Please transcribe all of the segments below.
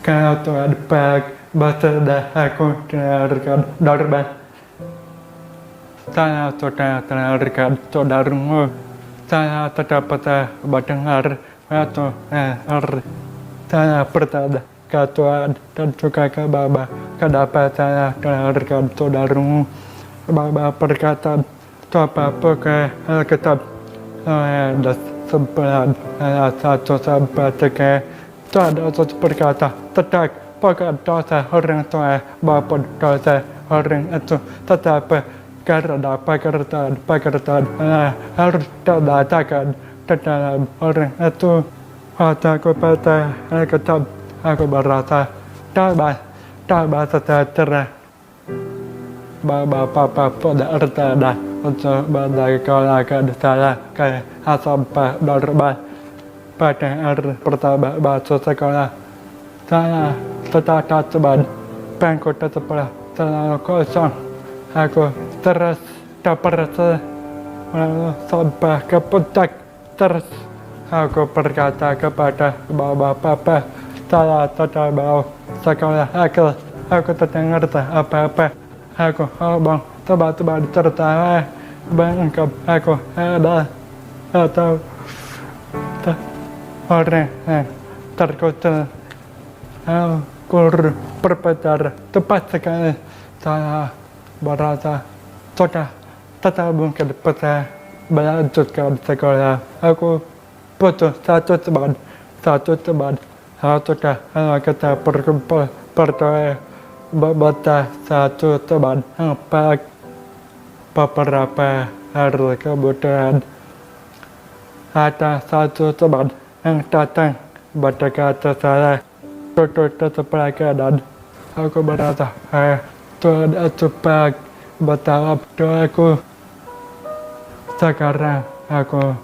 Kalau Tuhan baik bersedia aku dengarkan doa. Saya sudah dengarkan saudaramu. Saya tidak bisa mendengar atau saya bertanya ke Tuhan dan juga ke Bapa, kenapa saya dengarkan saudaramu. Bapa berkata, coba buka Alkitab Yohanes 9 ayat 1 sampai 3. Tuhan Yesus berkata, tidak bukan dosa orang tua maupun dosa orang itu, tetapi karena pekerjaan harus dilakukan di dalam orang itu. Waktu aku baca Alkitab, aku merasa tambah sejahtera. Bapak punya rencana untuk menyekolahkan saya ke SMP Normal. Pada hari pertama masuk sekolah, saya tidak teman. Bangku di sebelah selalu kosong. Aku terus depresi, lalu sampai ke puncak. Terus aku berkata kepada Mama, Papa, saya tidak mau sekolah lagi. Aku tidak ngerti apa-apa. Aku ngomong, teman-teman tertawa, menganggap aku ada atau orang yang terkucil. Aku berbicara tepat sekali. Saya merasa sudah tidak mungkin bisa melanjutkan sekolah. Aku butuh satu teman. Saya sudah kita berkumpul berdoa meminta satu teman yang baik. Beberapa hari kemudian ada satu teman yang datang mendekati saya, duduk di sebelah kanan. Aku merasa, Tuhan itu baik menjawab doaku. Sekarang aku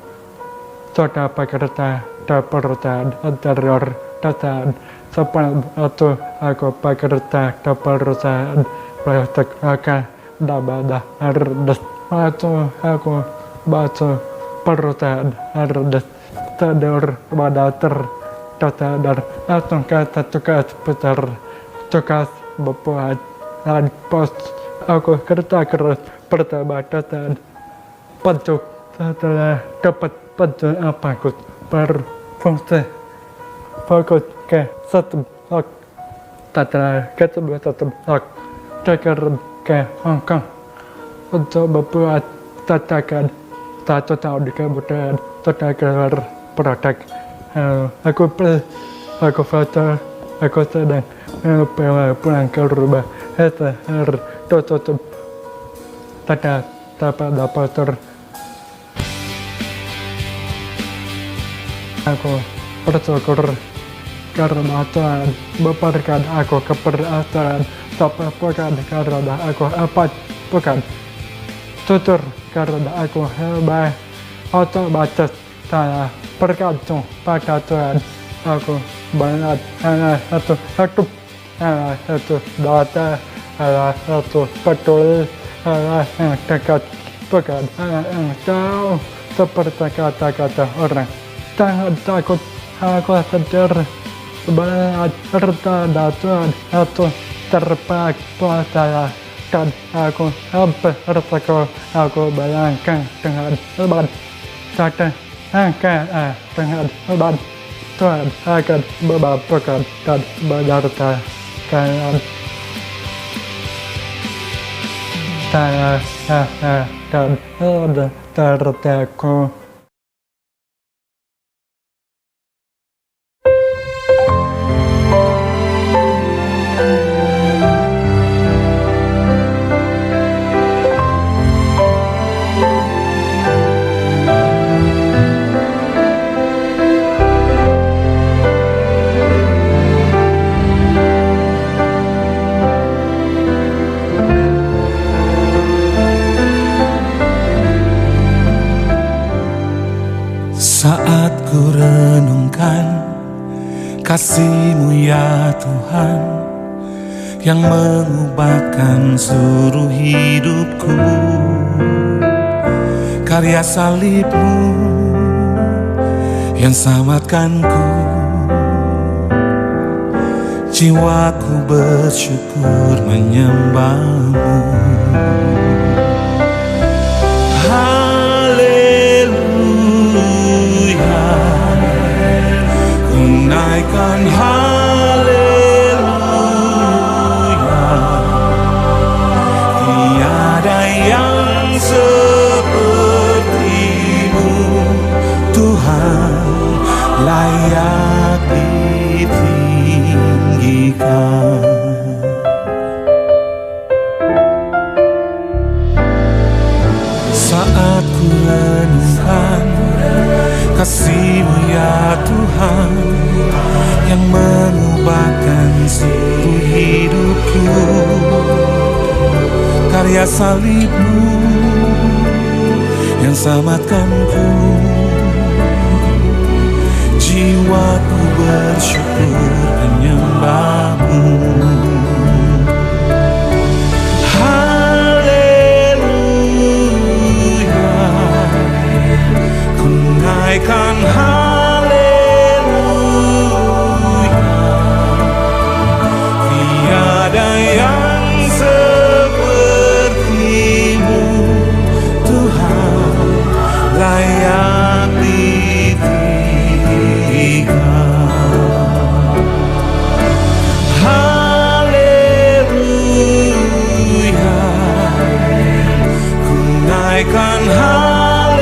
sudah bekerja di perusahaan interior desain. Sebelum itu aku bekerja di perusahaan plastik lokal namanya Ernest. Waktu aku masuk perusahaan Ernest, senior manajer desainer langsung kasih tugas besar, tugas membuat dan post. Aku kerja keras pertama desain bentuk. Setelah dapat bentuk yang bagus, berfungsi fokus ke sistem log. Setelah ketemu sistem log, dikirim ke Hong Kong untuk membuat cetakan. 1 tahun kemudian sudah keluar produk. Aku beli, aku foto, aku senang, bawa pulang ke rumah. Hari tutup, tidak dapat dapur. Aku bersyukur karena Tuhan memberikan aku keberhasilan, tapi bukan karena aku hebat, bukan. Jujur karena aku hebat, otomatis saya bergantung pada Tuhan. Aku banyak hanya satu hidup, hanya satu doa, hanya satu peduli, hanya yang dekat, bukan hanya yang jauh seperti kata-kata orang. Jangan takut, aku sendiri. Banyak rencana Tuhan itu terbaik buat saya. Dan aku hampir resiko aku bayangkan dengan iman. Jadi dengan iman, Tuhan akan memampukan dan menyertai kalian. Saya dan terteku. Saat ku renungkan kasih-Mu ya Tuhan, yang mengubahkan seluruh hidupku, karya salib-Mu yang selamatkanku. jiwaku bersyukur menyembahmu. Haleluya, ku naikkan haleluya. Tiada yang sepertimu Tuhan, layak ditinggikan. Saat ku renungkan kasih-Mu ya Tuhan, yang mengubahkan seluruh hidupku, karya salib-Mu yang selamatkanku. Jiwaku bersyukur menyembah-Mu. Haleluya, ku naikkan haleluya. Tiada yang seperti-Mu Tuhan, layak ditinggikan. Haleluya, ku naikkan haleluya.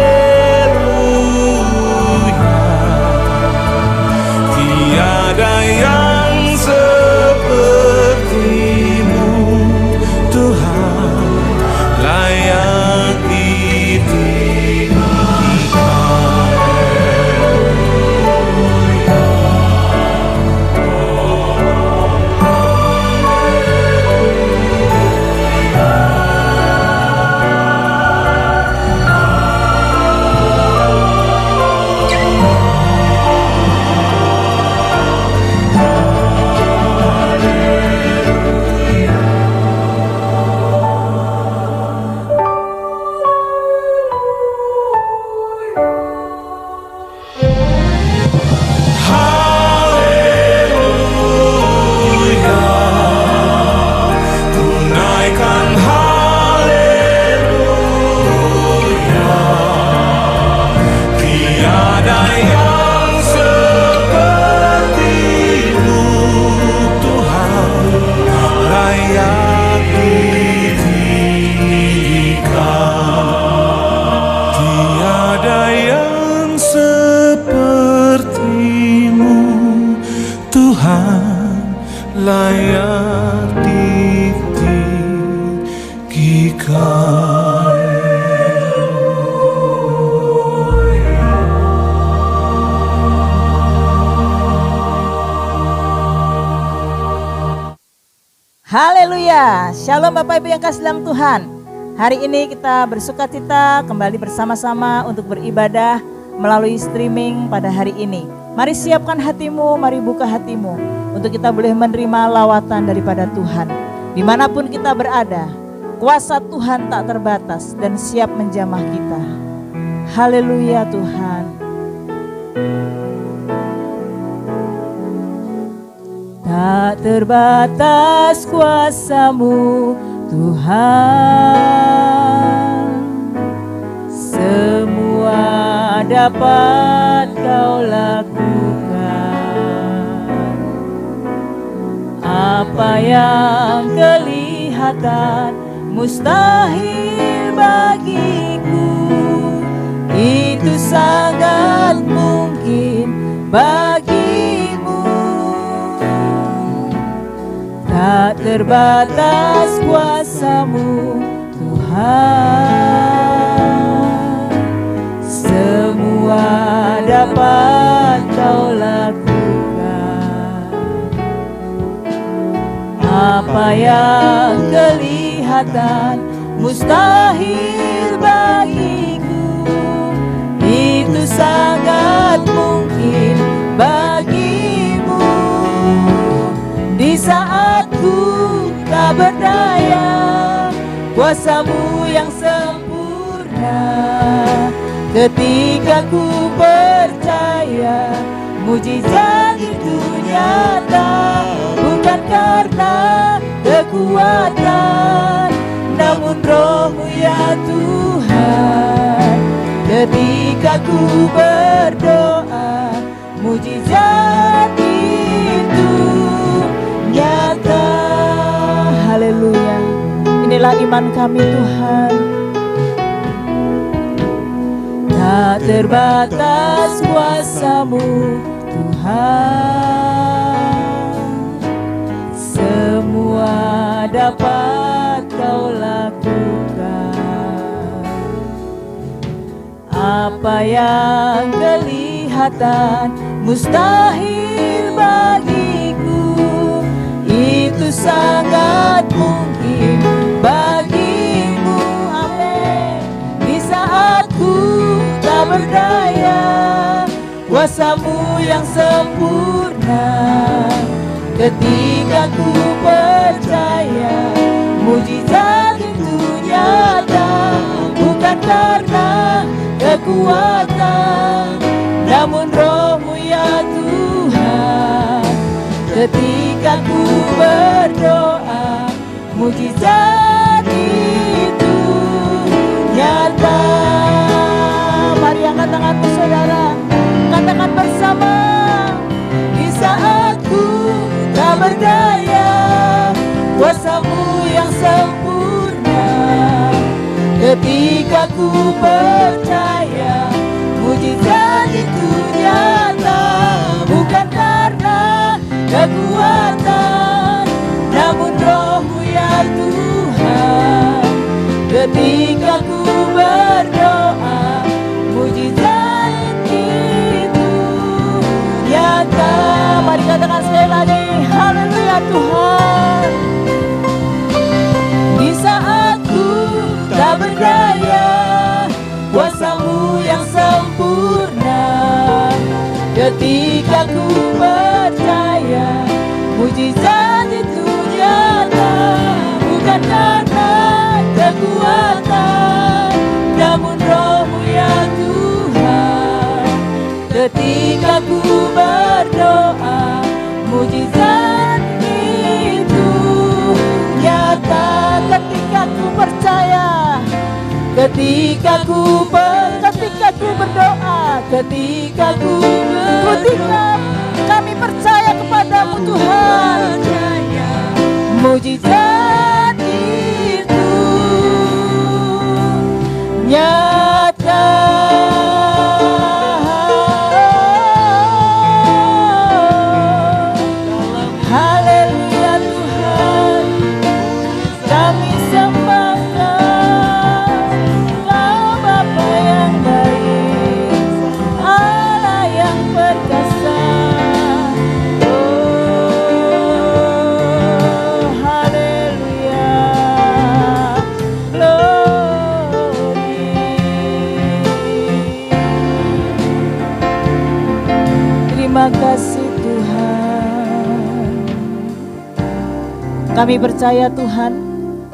Tiada yang seperti-Mu Tuhan, layak ditinggikan. Layak ditinggikan. Haleluya, shalom Bapak Ibu yang kasih dalam Tuhan. Hari ini kita bersukacita kembali bersama-sama untuk beribadah melalui streaming pada hari ini. Mari siapkan hatimu, mari buka hatimu untuk kita boleh menerima lawatan daripada Tuhan. Dimanapun kita berada, kuasa Tuhan tak terbatas dan siap menjamah kita. Haleluya Tuhan. Tak terbatas kuasa-Mu Tuhan, semua dapat Kau lakukan. Apa yang kelihatan mustahil bagiku, itu sangat mungkin bagimu. Tak terbatas kuasa-Mu Tuhan, semua dapat Kau lakukan. Apa yang kelihatan mustahil bagiku, itu sangat mungkin bagimu. Di saat ku tak berdaya, kuasa-Mu yang sempurna. Ketika ku percaya, mujizat itu nyata. Bukan bukan karena kekuatan, namun Roh-Mu ya Tuhan. Ketika ku berdoa, mujizat itu nyata. Haleluya. Inilah iman kami Tuhan. Tak terbatas kuasa-Mu Tuhan, semua dapat Kau lakukan. Apa yang kelihatan mustahil bagiku, itu sangat mungkin bagimu. Amin. Di saat ku tak berdaya, kuasa-Mu yang sempurna. Ketika ku percaya, mujizat itu nyata. Bukan karena kekuatan, namun Roh-Mu ya Tuhan. Ketika ku berdoa, mujizat itu nyata. Mari angkat tanganmu saudara, katakan bersama. Di saat ku tak berdaya, kuasa-Mu yang sempurna. Ketika ku percaya, mujizat itu nyata. Bukan karena kekuatan, namun Roh-Mu ya Tuhan. Ketika ku berdoa, mujizat itu nyata. Mari katakan sekali lagi, haleluya Tuhan. Di saat ku tak berdaya, kuasa-Mu yang sempurna. Ketika ku percaya, mujizat itu nyata. Bukan karena kekuatan, namun Roh-Mu ya Tuhan. Ketika ku berdoa, mujizat itu nyata. Ketika ku percaya, ketika ku berdoa, ketika kami percaya kepadamu Tuhan, mujizat itu nyata. Haleluya Tuhan, kami sembah Kau Bapa yang baik, Allah yang perkasa. Oh haleluya, glory. Terima kasih Tuhan. Kami percaya Tuhan,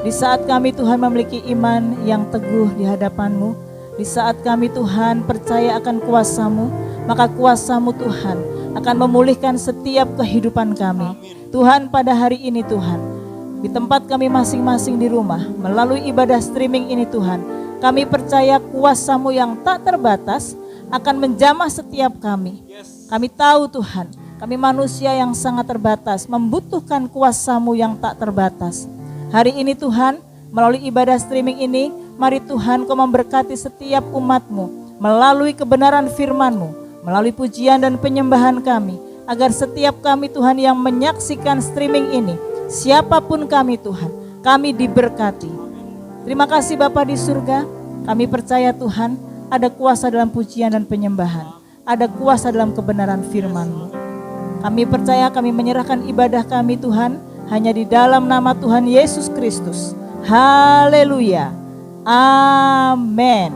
di saat kami Tuhan memiliki iman yang teguh di hadapan-Mu, di saat kami Tuhan percaya akan kuasa-Mu, maka kuasa-Mu Tuhan akan memulihkan setiap kehidupan kami. Tuhan, pada hari ini Tuhan, di tempat kami masing-masing di rumah, melalui ibadah streaming ini Tuhan, kami percaya kuasa-Mu yang tak terbatas akan menjamah setiap kami. Kami tahu Tuhan, kami manusia yang sangat terbatas, membutuhkan kuasa-Mu yang tak terbatas. Hari ini Tuhan, melalui ibadah streaming ini, mari Tuhan Kau memberkati setiap umat-Mu, melalui kebenaran firman-Mu, melalui pujian dan penyembahan kami, agar setiap kami Tuhan yang menyaksikan streaming ini, siapapun kami Tuhan, kami diberkati. Terima kasih Bapa di surga, kami percaya Tuhan, ada kuasa dalam pujian dan penyembahan, ada kuasa dalam kebenaran firman-Mu. Kami percaya, kami menyerahkan ibadah kami Tuhan, hanya di dalam nama Tuhan Yesus Kristus. Haleluya. Amin.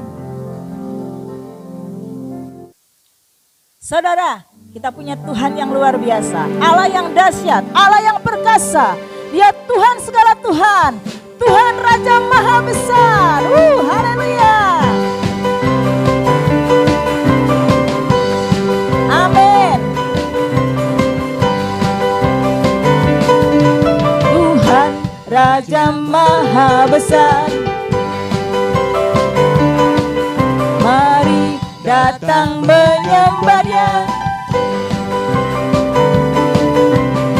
Saudara, kita punya Tuhan yang luar biasa, Allah yang dahsyat, Allah yang perkasa. Dia Tuhan segala Tuhan, Tuhan Raja Maha Besar. Haleluya. Amin. Raja Maha Besar. Mari datang menyembah Dia,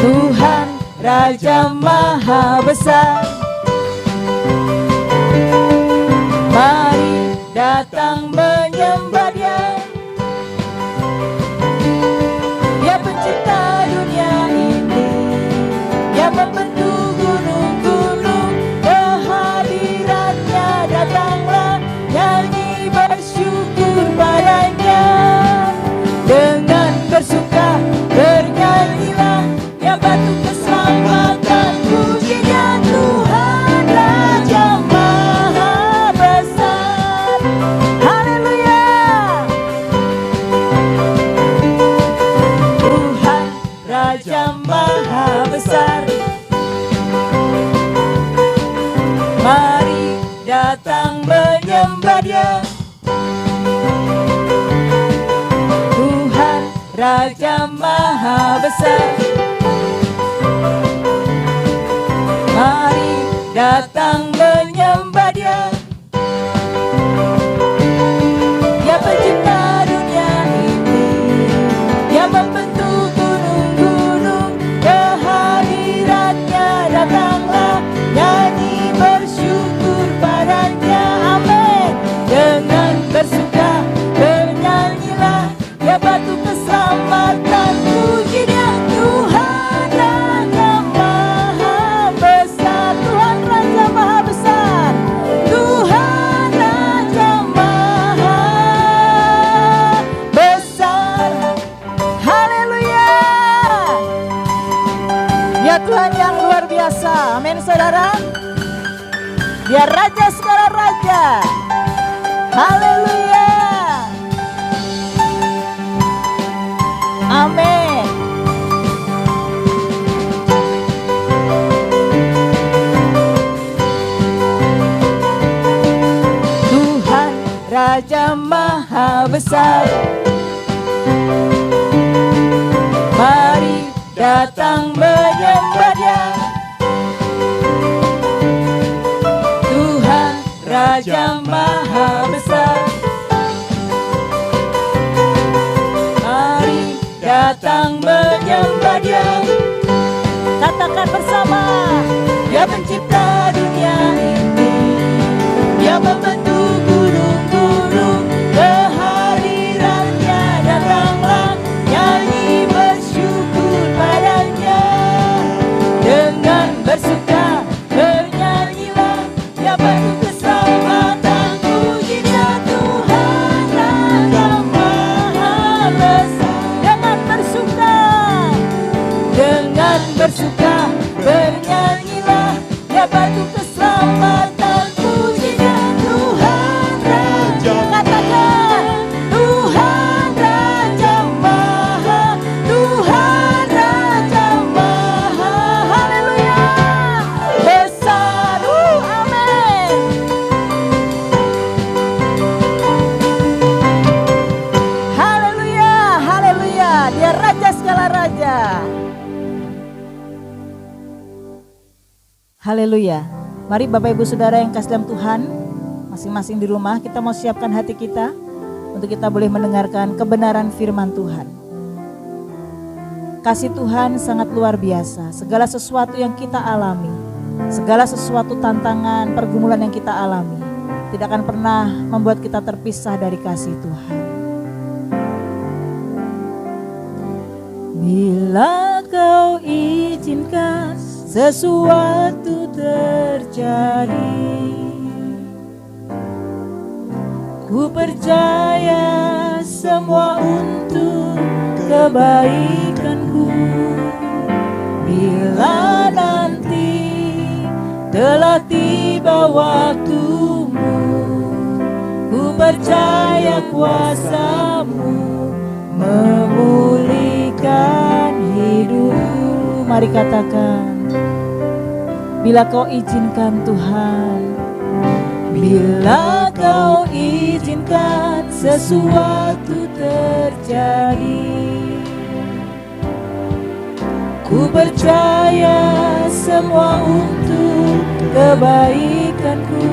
Tuhan Raja Maha Besar. Mari datang menyembah Dia, Dia pencipta dunia ini, Dia membentuk gunung-gunung. Kehadirannya datanglah, nyanyi bersyukur padanya. Dengan bersuka bernyanyilah, Dia batu keselamatan. Pujinya Tuhan Raja Maha Besar. Haleluya. Tuhan Raja Maha Besar. Mari datang menyembah Dia, Tuhan Raja Maha Besar. Mari datang menyembah Dia, Dia pencipta dunia ini, Dia membentuk gunung-gunung. Kehadirannya datanglah, nyanyi bersyukur padanya. Amin. Dengan bersuka bernyanyilah, Dia batu keselamatan. Puji Dia Tuhan Raja Maha Besar. Tuhan Raja Maha Besar. Tuhan Raja Maha Besar. Haleluya. Ya Tuhan yang luar biasa. Amin saudara. Dia Raja segala Raja. Haleluya. Amin. Tuhan Raja Maha Besar. Mari datang menyembah Dia, Tuhan Raja Maha Besar. Mari datang menyembah Dia. Katakan bersama, Dia pencipta dunia ini, Dia membentuk gunung-gunung. Kehadirannya datanglah, nyanyi bersyukur padanya. Dengan bersuka bernyanyilah, Dia batu keselamatan. Pujinya Tuhan Raja Maha Besar. Dengan bersuka bernyanyilah, Dia batu keselamatan. Pujinya Tuhan Raja. Katakan Tuhan Raja Maha, Tuhan Raja Maha. Haleluya. Besar. Amin. Haleluya. Haleluya. Dia Raja segala Raja. Haleluya. Mari Bapak Ibu Saudara yang kasih dalam Tuhan, masing-masing di rumah kita mau siapkan hati kita untuk kita boleh mendengarkan kebenaran firman Tuhan. Kasih Tuhan sangat luar biasa. Segala sesuatu yang kita alami, segala sesuatu tantangan, pergumulan yang kita alami, tidak akan pernah membuat kita terpisah dari kasih Tuhan. Bila Kau izinkan sesuatu terjadi, ku percaya semua untuk kebaikanku. Bila nanti telah tiba waktumu, ku percaya kuasa-Mu memulihkan hidupku. Mari katakan, bila Kau izinkan Tuhan, bila Kau izinkan sesuatu terjadi, ku percaya semua untuk kebaikanku.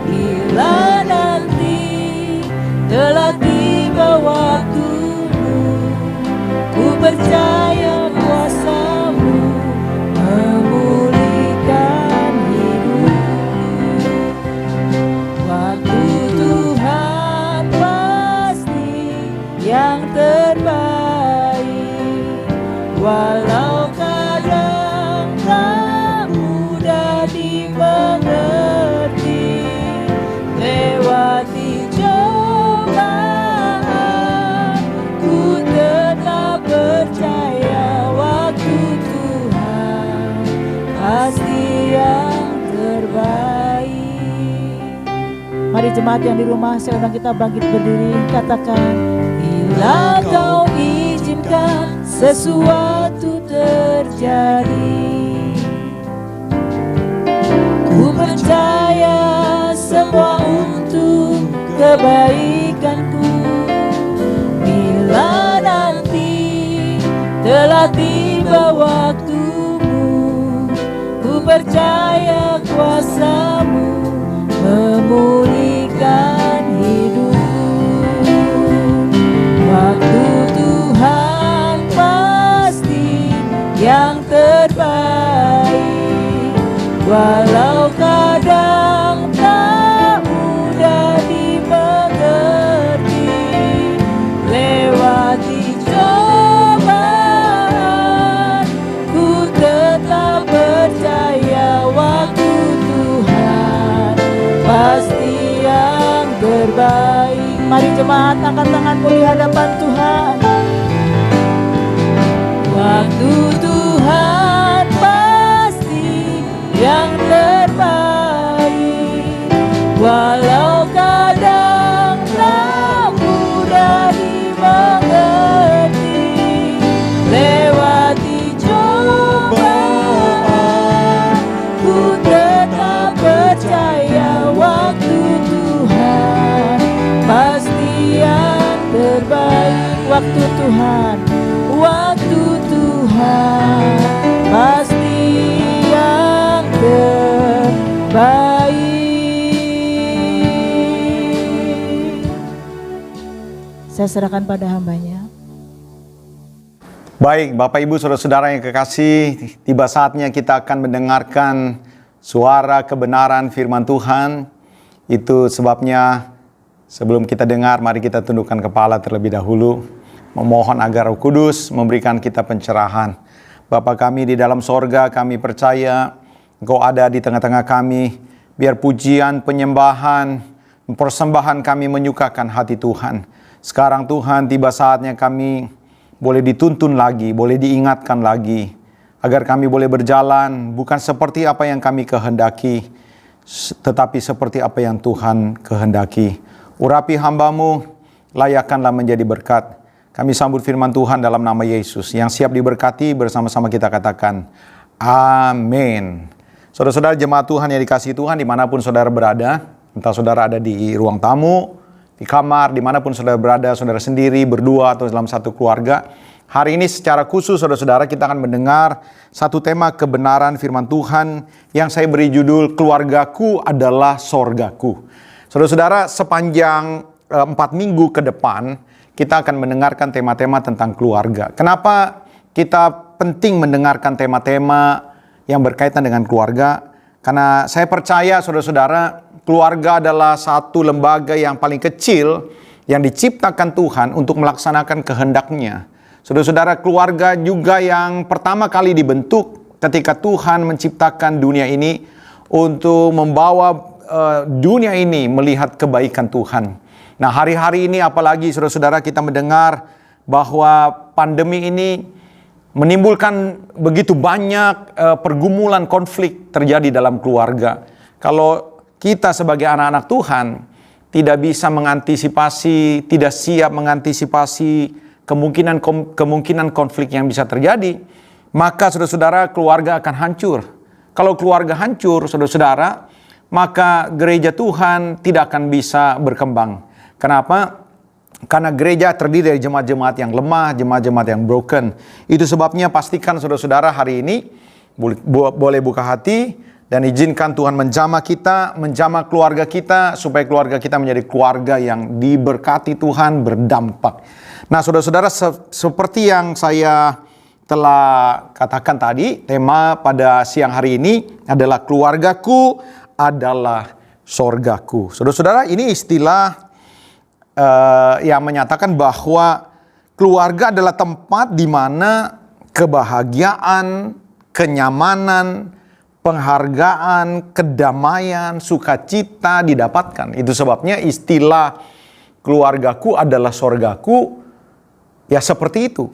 Bila nanti telah tiba waktumu, ku percaya kuasa-Mu memulihkan hidupku. Waktu Tuhan pasti yang terbaik, walau kadang tak mudah dimengerti. Lewati cobaan, ku tetap percaya waktu Tuhan pasti yang terbaik. Mari jemaat yang di rumah, saya undang kita bangkit berdiri, katakan, bila Kau izinkan sesuatu terjadi, ku percaya semua untuk kebaikanku. Bila nanti telah tiba waktumu, ku percaya kuasa-Mu memulihkan hidupku. Waktu Tuhan pasti yang terbaik, walau kadang tak mudah dimengerti. Lewati cobaan, ku tetap percaya waktu Tuhan pasti yang terbaik. Mari jemaat, angkat tanganmu di hadapan Tuhan. Waktu Tuhan pasti yang terbaik, walau kadang tak mudah dimengerti. Lewati cobaan, ku tetap percaya waktu Tuhan pasti yang terbaik. Waktu Tuhan, waktu Tuhan pasti yang terbaik. Saya serahkan pada hamba-Nya. Baik, Bapak Ibu Saudara-saudara yang kekasih, tiba saatnya kita akan mendengarkan suara kebenaran firman Tuhan. Itu sebabnya sebelum kita dengar, mari kita tundukkan kepala terlebih dahulu, memohon agar Roh Kudus memberikan kita pencerahan. Bapa kami di dalam sorga, kami percaya Engkau ada di tengah-tengah kami. Biar pujian, penyembahan, persembahan kami menyukakan hati Tuhan. Sekarang Tuhan, tiba saatnya kami boleh dituntun lagi, boleh diingatkan lagi, agar kami boleh berjalan bukan seperti apa yang kami kehendaki, tetapi seperti apa yang Tuhan kehendaki. Urapi hamba-Mu, layakkanlah menjadi berkat. Kami sambut firman Tuhan dalam nama Yesus. Yang siap diberkati, bersama-sama kita katakan, amin. Saudara-saudara jemaat Tuhan yang dikasihi Tuhan, dimanapun saudara berada, entah saudara ada di ruang tamu, di kamar, dimanapun saudara berada, saudara sendiri, berdua, atau dalam satu keluarga. Hari ini secara khusus saudara-saudara kita akan mendengar satu tema kebenaran firman Tuhan yang saya beri judul, Keluargaku adalah Sorgaku. Saudara-saudara, sepanjang 4 minggu ke depan, kita akan mendengarkan tema-tema tentang keluarga. Kenapa kita penting mendengarkan tema-tema yang berkaitan dengan keluarga? Karena saya percaya saudara-saudara, keluarga adalah satu lembaga yang paling kecil yang diciptakan Tuhan untuk melaksanakan kehendak-Nya. Saudara-saudara, keluarga juga yang pertama kali dibentuk ketika Tuhan menciptakan dunia ini untuk membawa dunia ini melihat kebaikan Tuhan. Nah, hari-hari ini apalagi saudara-saudara kita mendengar bahwa pandemi ini menimbulkan begitu banyak pergumulan konflik terjadi dalam keluarga. Kalau kita sebagai anak-anak Tuhan tidak bisa mengantisipasi, tidak siap mengantisipasi kemungkinan konflik yang bisa terjadi, maka saudara-saudara keluarga akan hancur. Kalau keluarga hancur, saudara-saudara, maka gereja Tuhan tidak akan bisa berkembang. Kenapa? Karena gereja terdiri dari jemaat-jemaat yang lemah, jemaat-jemaat yang broken. Itu sebabnya pastikan saudara-saudara hari ini boleh buka hati Dan izinkan Tuhan menjamah kita, menjamah keluarga kita, supaya keluarga kita menjadi keluarga yang diberkati Tuhan, berdampak. Nah, saudara-saudara, seperti yang saya telah katakan tadi, tema pada siang hari ini adalah keluargaku adalah sorgaku. Saudara-saudara, ini istilah yang menyatakan bahwa keluarga adalah tempat di mana kebahagiaan, kenyamanan, penghargaan, kedamaian, sukacita didapatkan. Itu sebabnya istilah keluargaku adalah sorgaku, ya seperti itu.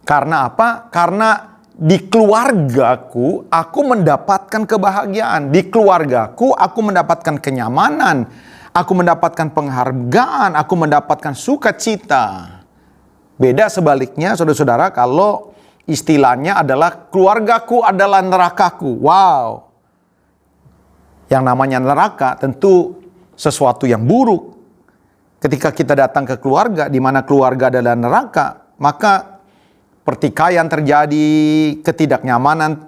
Karena apa? Karena di keluargaku aku mendapatkan kebahagiaan. Di keluargaku aku mendapatkan kenyamanan. Aku mendapatkan penghargaan. Aku mendapatkan sukacita. Beda sebaliknya, saudara-saudara, kalau istilahnya adalah keluargaku adalah nerakaku. Wow. Yang namanya neraka tentu sesuatu yang buruk. Ketika kita datang ke keluarga, di mana keluarga adalah neraka, maka pertikaian terjadi, ketidaknyamanan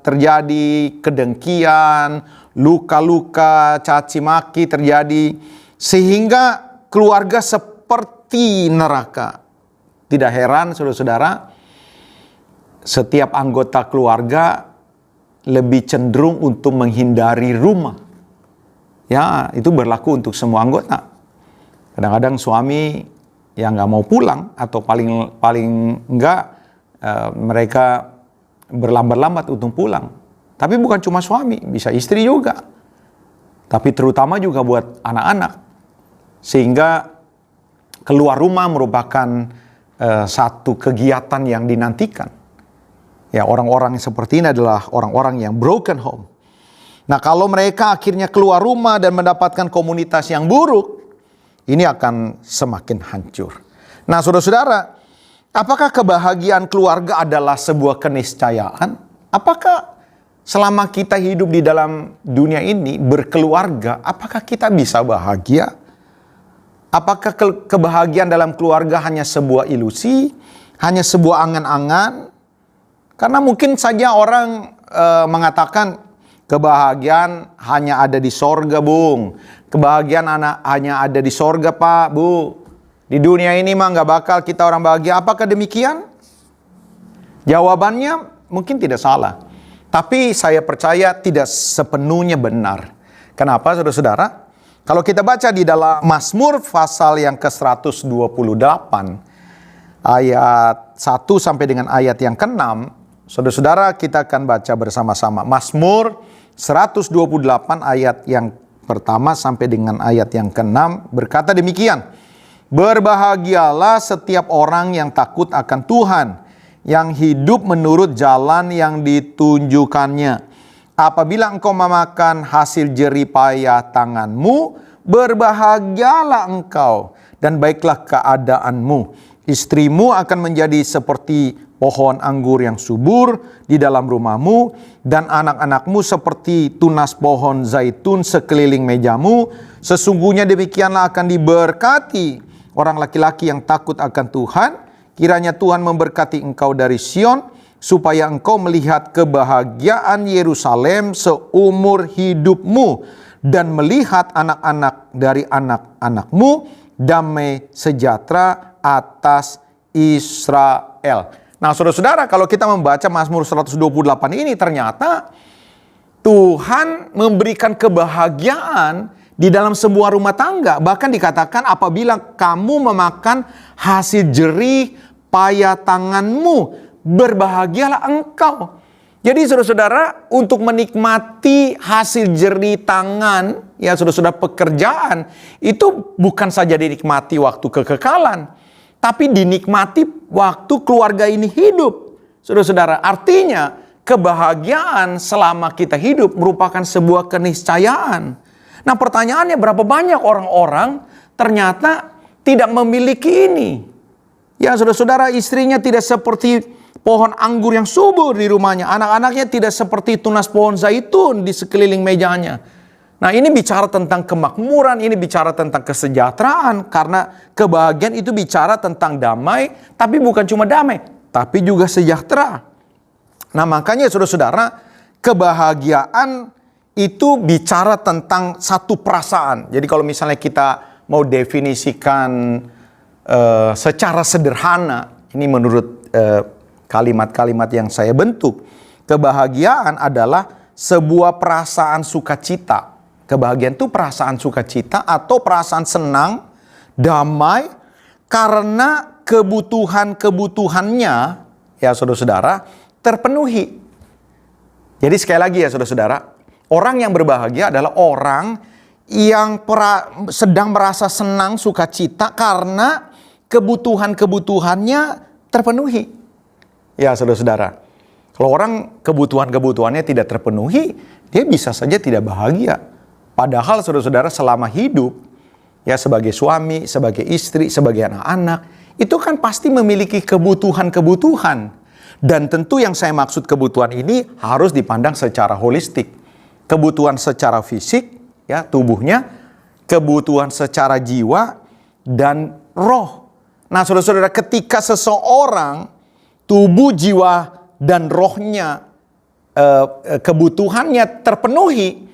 terjadi, kedengkian, luka-luka, caci maki terjadi, sehingga keluarga seperti neraka. Tidak heran, saudara-saudara, setiap anggota keluarga lebih cenderung untuk menghindari rumah. Ya, itu berlaku untuk semua anggota. Kadang-kadang suami yang nggak mau pulang, atau paling enggak mereka berlambat-lambat untuk pulang. Tapi bukan cuma suami, bisa istri juga. Tapi terutama juga buat anak-anak. Sehingga keluar rumah merupakan satu kegiatan yang dinantikan. Ya, orang-orang seperti ini adalah orang-orang yang broken home. Nah, kalau mereka akhirnya keluar rumah dan mendapatkan komunitas yang buruk, ini akan semakin hancur. Nah, saudara-saudara, apakah kebahagiaan keluarga adalah sebuah keniscayaan? Apakah selama kita hidup di dalam dunia ini berkeluarga, apakah kita bisa bahagia? Apakah kebahagiaan dalam keluarga hanya sebuah ilusi, hanya sebuah angan-angan? Karena mungkin saja orang mengatakan kebahagiaan hanya ada di sorga, Bung. Kebahagiaan hanya ada di sorga, Pak, Bu. Di dunia ini mah nggak bakal kita orang bahagia. Apakah demikian? Jawabannya mungkin tidak salah. Tapi saya percaya tidak sepenuhnya benar. Kenapa, saudara-saudara? Kalau kita baca di dalam Mazmur pasal yang ke-128, ayat 1 sampai dengan ayat yang ke-6, saudara-saudara, kita akan baca bersama-sama. Mazmur 128 ayat yang pertama sampai dengan ayat yang ke-6 berkata demikian. Berbahagialah setiap orang yang takut akan Tuhan, yang hidup menurut jalan yang ditunjukkannya. Apabila engkau memakan hasil jerih payah tanganmu, berbahagialah engkau dan baiklah keadaanmu. Istrimu akan menjadi seperti pohon anggur yang subur di dalam rumahmu, dan anak-anakmu seperti tunas pohon zaitun sekeliling mejamu. Sesungguhnya demikianlah akan diberkati orang laki-laki yang takut akan Tuhan. Kiranya Tuhan memberkati engkau dari Sion, supaya engkau melihat kebahagiaan Yerusalem seumur hidupmu, dan melihat anak-anak dari anak-anakmu, damai sejahtera atas Israel. Nah, saudara-saudara, kalau kita membaca Mazmur 128 ini, ternyata Tuhan memberikan kebahagiaan di dalam sebuah rumah tangga. Bahkan dikatakan apabila kamu memakan hasil jerih payah tanganmu, berbahagialah engkau. Jadi saudara-saudara, untuk menikmati hasil jerih tangan, ya saudara-saudara, pekerjaan, itu bukan saja dinikmati waktu kekekalan, tapi dinikmati waktu keluarga ini hidup. Saudara-saudara, artinya kebahagiaan selama kita hidup merupakan sebuah keniscayaan. Nah, pertanyaannya, berapa banyak orang-orang ternyata tidak memiliki ini? Ya saudara-saudara, istrinya tidak seperti pohon anggur yang subur di rumahnya. Anak-anaknya tidak seperti tunas pohon zaitun di sekeliling mejanya. Nah, ini bicara tentang kemakmuran, ini bicara tentang kesejahteraan. Karena kebahagiaan itu bicara tentang damai, tapi bukan cuma damai, tapi juga sejahtera. Nah, makanya saudara-saudara, kebahagiaan itu bicara tentang satu perasaan. Jadi kalau misalnya kita mau definisikan secara sederhana, ini menurut kalimat-kalimat yang saya bentuk, kebahagiaan adalah sebuah perasaan sukacita. Kebahagiaan itu perasaan sukacita atau perasaan senang, damai, karena kebutuhannya, ya saudara-saudara, terpenuhi. Jadi sekali lagi ya saudara-saudara, orang yang berbahagia adalah orang yang sedang merasa senang, sukacita karena kebutuhannya terpenuhi. Ya saudara-saudara, kalau orang kebutuhannya tidak terpenuhi, dia bisa saja tidak bahagia. Padahal saudara-saudara selama hidup, ya sebagai suami, sebagai istri, sebagai anak-anak, itu kan pasti memiliki kebutuhan-kebutuhan. Dan tentu yang saya maksud kebutuhan ini harus dipandang secara holistik. Kebutuhan secara fisik, ya tubuhnya, kebutuhan secara jiwa, dan roh. Nah saudara-saudara, ketika seseorang tubuh, jiwa, dan rohnya kebutuhannya terpenuhi,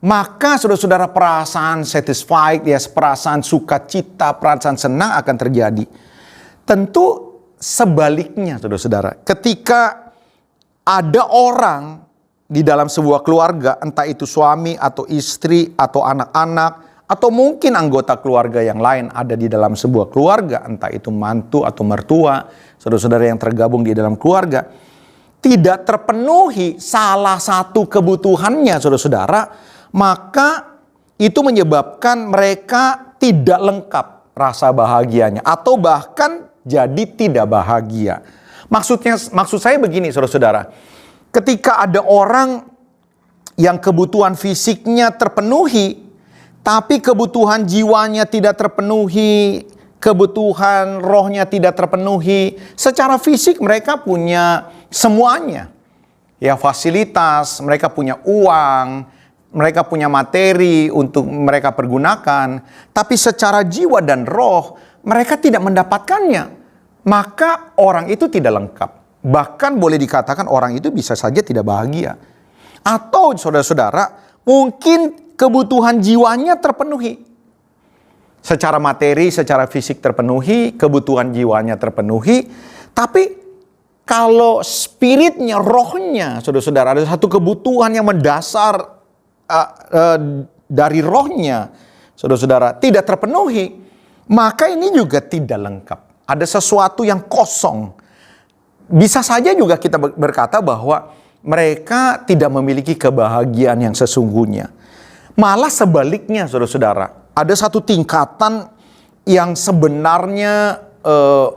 maka saudara-saudara perasaan satisfied, ya perasaan sukacita, perasaan senang akan terjadi. Tentu sebaliknya saudara-saudara, ketika ada orang di dalam sebuah keluarga, entah itu suami atau istri atau anak-anak, atau mungkin anggota keluarga yang lain ada di dalam sebuah keluarga, entah itu mantu atau mertua, saudara-saudara yang tergabung di dalam keluarga, tidak terpenuhi salah satu kebutuhannya saudara-saudara, maka itu menyebabkan mereka tidak lengkap rasa bahagianya, atau bahkan jadi tidak bahagia. Maksud saya begini saudara-saudara, ketika ada orang yang kebutuhan fisiknya terpenuhi, tapi kebutuhan jiwanya tidak terpenuhi, kebutuhan rohnya tidak terpenuhi, secara fisik mereka punya semuanya, ya fasilitas, mereka punya uang, mereka punya materi untuk mereka pergunakan, tapi secara jiwa dan roh mereka tidak mendapatkannya. Maka orang itu tidak lengkap. Bahkan boleh dikatakan orang itu bisa saja tidak bahagia. Atau saudara-saudara, mungkin kebutuhan jiwanya terpenuhi. Secara materi, secara fisik terpenuhi, kebutuhan jiwanya terpenuhi. Tapi kalau spiritnya, rohnya, saudara-saudara, ada satu kebutuhan yang mendasar dari rohnya, saudara-saudara, tidak terpenuhi, maka ini juga tidak lengkap. Ada sesuatu yang kosong. Bisa saja juga kita berkata bahwa mereka tidak memiliki kebahagiaan yang sesungguhnya. Malah sebaliknya saudara-saudara, ada satu tingkatan yang sebenarnya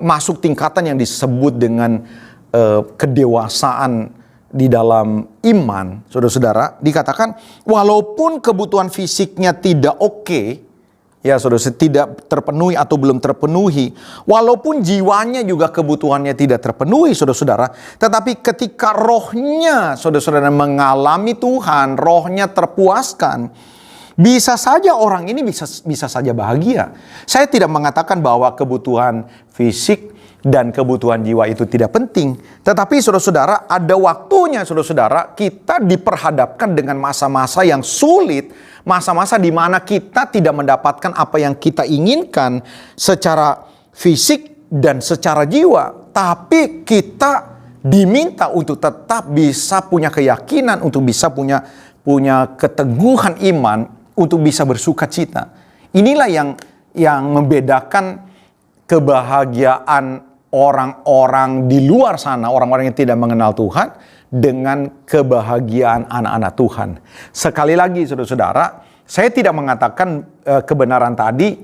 masuk tingkatan yang disebut dengan kedewasaan di dalam iman, saudara-saudara, dikatakan walaupun kebutuhan fisiknya tidak oke, ya saudara, tidak terpenuhi atau belum terpenuhi, walaupun jiwanya juga kebutuhannya tidak terpenuhi, saudara-saudara, tetapi ketika rohnya, saudara-saudara, mengalami Tuhan, rohnya terpuaskan, bisa saja orang ini bisa saja bahagia. Saya tidak mengatakan bahwa kebutuhan fisik dan kebutuhan jiwa itu tidak penting. Tetapi saudara-saudara, ada waktunya saudara-saudara kita diperhadapkan dengan masa-masa yang sulit. Masa-masa di mana kita tidak mendapatkan apa yang kita inginkan secara fisik dan secara jiwa. Tapi kita diminta untuk tetap bisa punya keyakinan, untuk bisa punya keteguhan iman, untuk bisa bersuka cita. Inilah yang membedakan kebahagiaan orang-orang di luar sana, orang-orang yang tidak mengenal Tuhan, dengan kebahagiaan anak-anak Tuhan. Sekali lagi saudara-saudara, saya tidak mengatakan kebenaran tadi,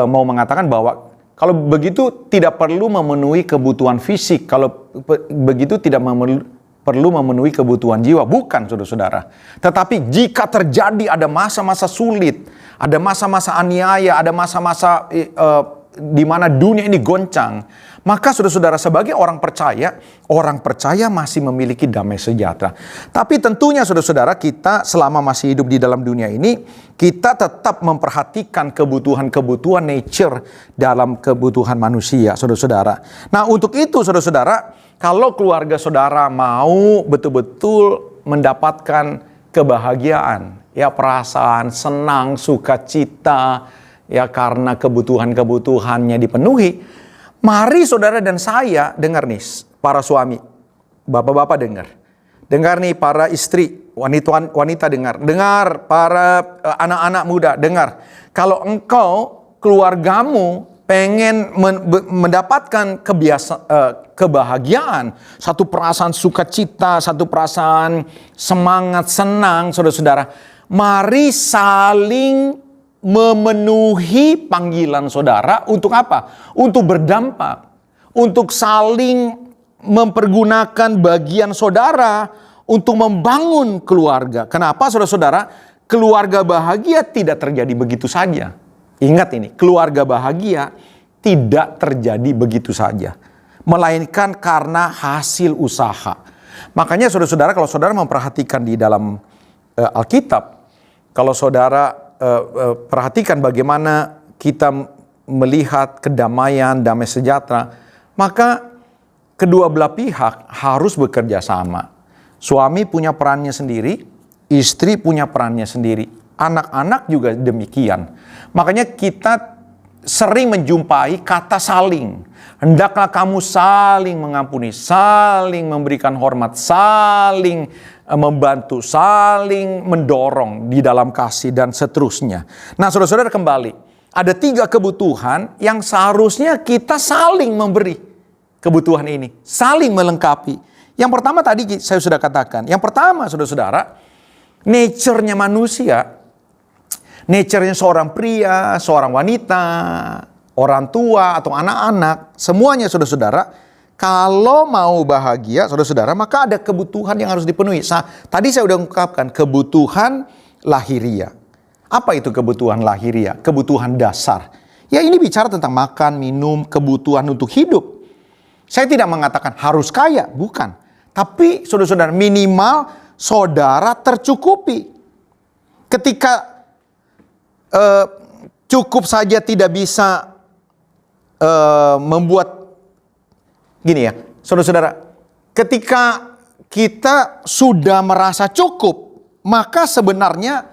mau mengatakan bahwa kalau begitu tidak perlu memenuhi kebutuhan fisik, kalau begitu tidak perlu memenuhi kebutuhan jiwa. Bukan saudara-saudara. Tetapi jika terjadi ada masa-masa sulit, ada masa-masa aniaya, ada masa-masa di mana dunia ini goncang, maka saudara-saudara, sebagai orang percaya masih memiliki damai sejahtera. Tapi tentunya saudara-saudara, kita selama masih hidup di dalam dunia ini, kita tetap memperhatikan kebutuhan-kebutuhan nature dalam kebutuhan manusia, saudara-saudara. Nah, untuk itu saudara-saudara, kalau keluarga saudara mau betul-betul mendapatkan kebahagiaan, ya perasaan senang, sukacita, ya karena kebutuhan-kebutuhannya dipenuhi. Mari saudara dan saya dengar nih, para suami, bapak-bapak dengar. Dengar nih para istri, wanita dengar para anak-anak muda dengar. Kalau engkau, keluargamu pengen mendapatkan kebahagiaan, satu perasaan sukacita, satu perasaan semangat, senang, saudara-saudara, mari saling memenuhi panggilan saudara untuk apa? Untuk berdampak, untuk saling mempergunakan bagian saudara untuk membangun keluarga. Kenapa saudara-saudara? Keluarga bahagia tidak terjadi begitu saja. Ingat ini, keluarga bahagia tidak terjadi begitu saja, melainkan karena hasil usaha. Makanya saudara-saudara, kalau saudara memperhatikan di dalam Alkitab, kalau saudara perhatikan bagaimana kita melihat kedamaian, damai sejahtera, maka kedua belah pihak harus bekerja sama. Suami punya perannya sendiri, istri punya perannya sendiri, anak-anak juga demikian. Makanya kita sering menjumpai kata saling. Hendaklah kamu saling mengampuni, saling memberikan hormat, saling membantu, saling mendorong di dalam kasih dan seterusnya. Nah, saudara-saudara, kembali, ada 3 kebutuhan yang seharusnya kita saling memberi kebutuhan ini, saling melengkapi. Yang pertama tadi saya sudah katakan, yang pertama saudara-saudara, nature-nya manusia, nature-nya seorang pria, seorang wanita, orang tua atau anak-anak, semuanya saudara-saudara, kalau mau bahagia saudara-saudara, maka ada kebutuhan yang harus dipenuhi. Tadi saya sudah ungkapkan kebutuhan lahiria. Apa itu kebutuhan lahiria? Kebutuhan dasar. Ya, ini bicara tentang makan, minum, kebutuhan untuk hidup. Saya tidak mengatakan harus kaya, bukan. Tapi saudara-saudara, minimal saudara tercukupi. Ketika cukup saja tidak bisa membuat, gini ya, saudara-saudara, ketika kita sudah merasa cukup, maka sebenarnya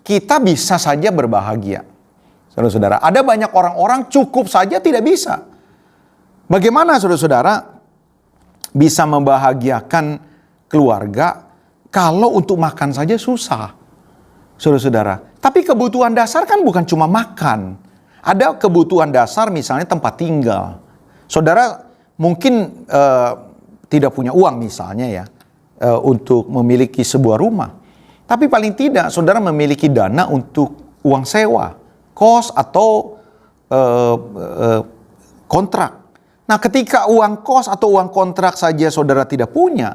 kita bisa saja berbahagia. Saudara-saudara, ada banyak orang-orang cukup saja tidak bisa. Bagaimana saudara-saudara bisa membahagiakan keluarga kalau untuk makan saja susah? Saudara-saudara, tapi kebutuhan dasar kan bukan cuma makan. Ada kebutuhan dasar misalnya tempat tinggal. Saudara mungkin tidak punya uang misalnya ya untuk memiliki sebuah rumah. Tapi paling tidak saudara memiliki dana untuk uang sewa, kos atau kontrak. Nah, ketika uang kos atau uang kontrak saja saudara tidak punya,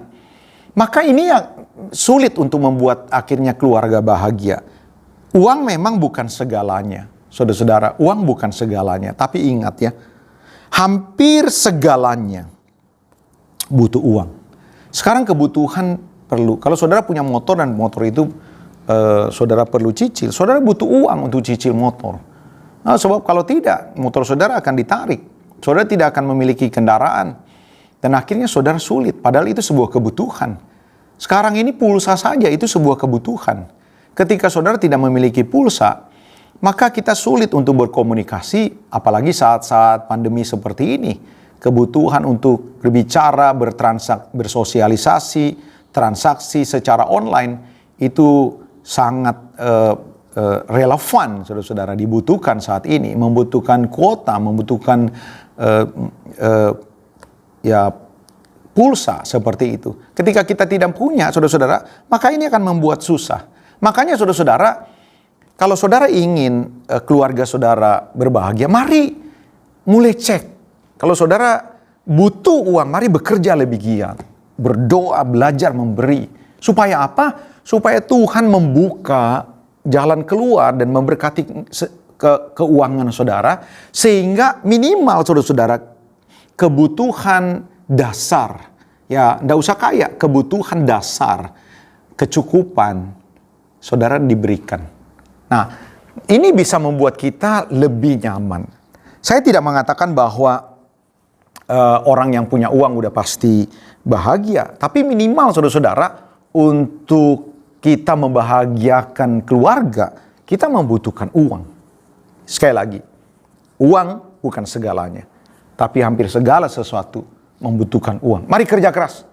maka ini yang sulit untuk membuat akhirnya keluarga bahagia. Uang memang bukan segalanya, saudara-saudara. Uang bukan segalanya, tapi ingat ya, hampir segalanya butuh uang. Sekarang kebutuhan perlu, kalau saudara punya motor dan motor itu saudara perlu cicil, saudara butuh uang untuk cicil motor. Nah, sebab kalau tidak, motor saudara akan ditarik. Saudara tidak akan memiliki kendaraan. Dan akhirnya saudara sulit, padahal itu sebuah kebutuhan. Sekarang ini pulsa saja itu sebuah kebutuhan. Ketika saudara tidak memiliki pulsa, maka kita sulit untuk berkomunikasi, apalagi saat-saat pandemi seperti ini. Kebutuhan untuk berbicara, bersosialisasi, transaksi secara online, itu sangat relevan, saudara-saudara, dibutuhkan saat ini. Membutuhkan kuota, membutuhkan pulsa seperti itu. Ketika kita tidak punya, saudara-saudara, maka ini akan membuat susah. Makanya saudara-saudara, kalau saudara ingin keluarga saudara berbahagia, mari mulai cek. Kalau saudara butuh uang, mari bekerja lebih giat. Berdoa, belajar, memberi. Supaya apa? Supaya Tuhan membuka jalan keluar dan memberkati keuangan saudara. Sehingga minimal saudara-saudara, kebutuhan dasar, ya enggak usah kaya, kebutuhan dasar, kecukupan saudara diberikan. Nah, ini bisa membuat kita lebih nyaman. Saya tidak mengatakan bahwa orang yang punya uang udah pasti bahagia, tapi minimal saudara-saudara, untuk kita membahagiakan keluarga, kita membutuhkan uang. Sekali lagi, uang bukan segalanya, tapi hampir segala sesuatu membutuhkan uang. Mari kerja keras,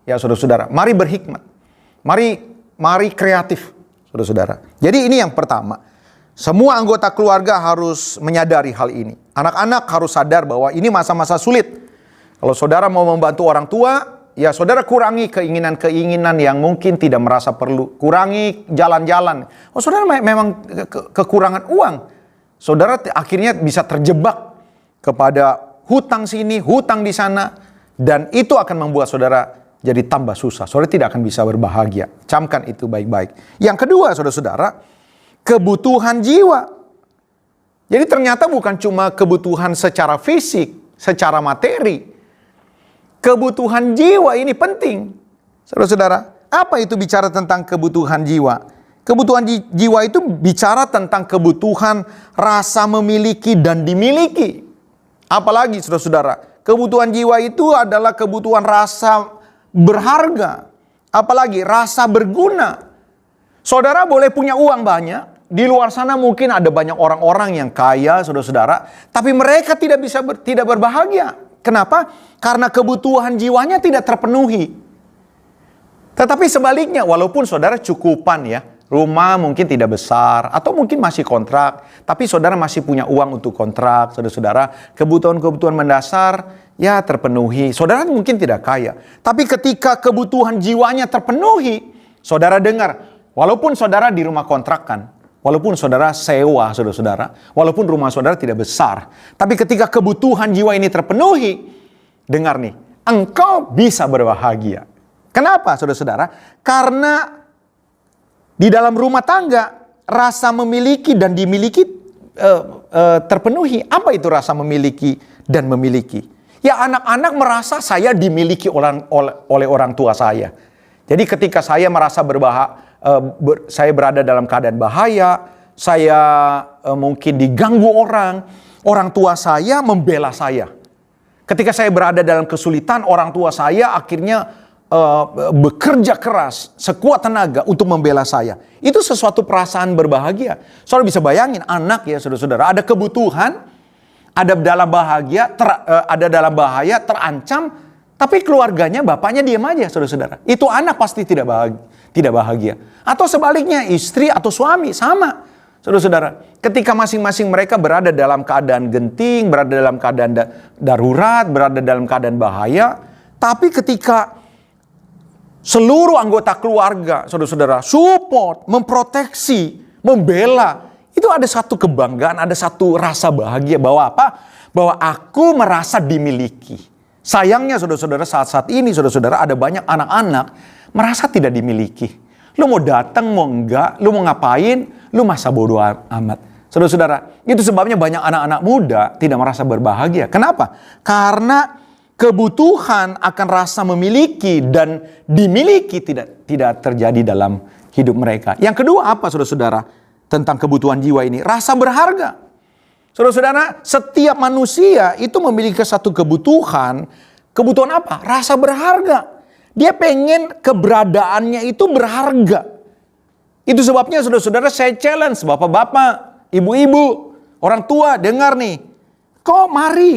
ya saudara-saudara. Mari berhikmat, mari kreatif, saudara-saudara. Jadi ini yang pertama. Semua anggota keluarga harus menyadari hal ini. Anak-anak harus sadar bahwa ini masa-masa sulit. Kalau saudara mau membantu orang tua, ya saudara kurangi keinginan-keinginan yang mungkin tidak merasa perlu. Kurangi jalan-jalan. Oh saudara memang kekurangan uang. Saudara akhirnya bisa terjebak kepada hutang sini, hutang di sana. Dan itu akan membuat saudara jadi tambah susah. Saudara tidak akan bisa berbahagia. Camkan itu baik-baik. Yang kedua saudara-saudara, kebutuhan jiwa. Jadi ternyata bukan cuma kebutuhan secara fisik, secara materi. Kebutuhan jiwa ini penting. Saudara-saudara, apa itu bicara tentang kebutuhan jiwa? Kebutuhan jiwa itu bicara tentang kebutuhan rasa memiliki dan dimiliki. Apalagi saudara-saudara, kebutuhan jiwa itu adalah kebutuhan rasa berharga. Apalagi rasa berguna. Saudara boleh punya uang banyak. Di luar sana mungkin ada banyak orang-orang yang kaya, saudara-saudara, tapi mereka tidak berbahagia. Kenapa? Karena kebutuhan jiwanya tidak terpenuhi. Tetapi sebaliknya, walaupun saudara cukupan ya, rumah mungkin tidak besar atau mungkin masih kontrak, tapi saudara masih punya uang untuk kontrak, saudara-saudara, kebutuhan-kebutuhan mendasar ya terpenuhi. Saudara mungkin tidak kaya, tapi ketika kebutuhan jiwanya terpenuhi, saudara dengar, walaupun saudara di rumah kontrakan, walaupun saudara sewa, saudara-saudara, walaupun rumah saudara tidak besar, tapi ketika kebutuhan jiwa ini terpenuhi, dengar nih, engkau bisa berbahagia. Kenapa, saudara-saudara? Karena di dalam rumah tangga, rasa memiliki dan dimiliki terpenuhi. Apa itu rasa memiliki dan memiliki? Ya anak-anak merasa saya dimiliki oleh orang tua saya. Jadi ketika saya merasa saya berada dalam keadaan bahaya, saya mungkin diganggu orang tua saya membela saya. Ketika saya berada dalam kesulitan, orang tua saya akhirnya bekerja keras, sekuat tenaga untuk membela saya. Itu sesuatu perasaan berbahagia. Saudara bisa bayangin anak ya saudara-saudara, ada kebutuhan, ada dalam bahaya, terancam, tapi keluarganya, bapaknya diam aja saudara-saudara. Itu anak pasti tidak bahagia. Atau sebaliknya istri atau suami sama. Saudara-saudara, ketika masing-masing mereka berada dalam keadaan genting, berada dalam keadaan darurat, berada dalam keadaan bahaya, tapi ketika seluruh anggota keluarga, saudara-saudara, support, memproteksi, membela, itu ada satu kebanggaan, ada satu rasa bahagia bahwa apa? Bahwa aku merasa dimiliki. Sayangnya saudara-saudara, saat-saat ini saudara-saudara ada banyak anak-anak merasa tidak dimiliki. Lu mau datang, mau enggak, lu mau ngapain, lu masa bodoh amat. Saudara-saudara, itu sebabnya banyak anak-anak muda tidak merasa berbahagia. Kenapa? Karena kebutuhan akan rasa memiliki dan dimiliki tidak terjadi dalam hidup mereka. Yang kedua apa saudara-saudara tentang kebutuhan jiwa ini? Rasa berharga. Saudara-saudara, setiap manusia itu memiliki satu kebutuhan. Kebutuhan apa? Rasa berharga. Dia pengen keberadaannya itu berharga. Itu sebabnya saudara-saudara saya challenge bapak-bapak, ibu-ibu, orang tua, dengar nih. Mari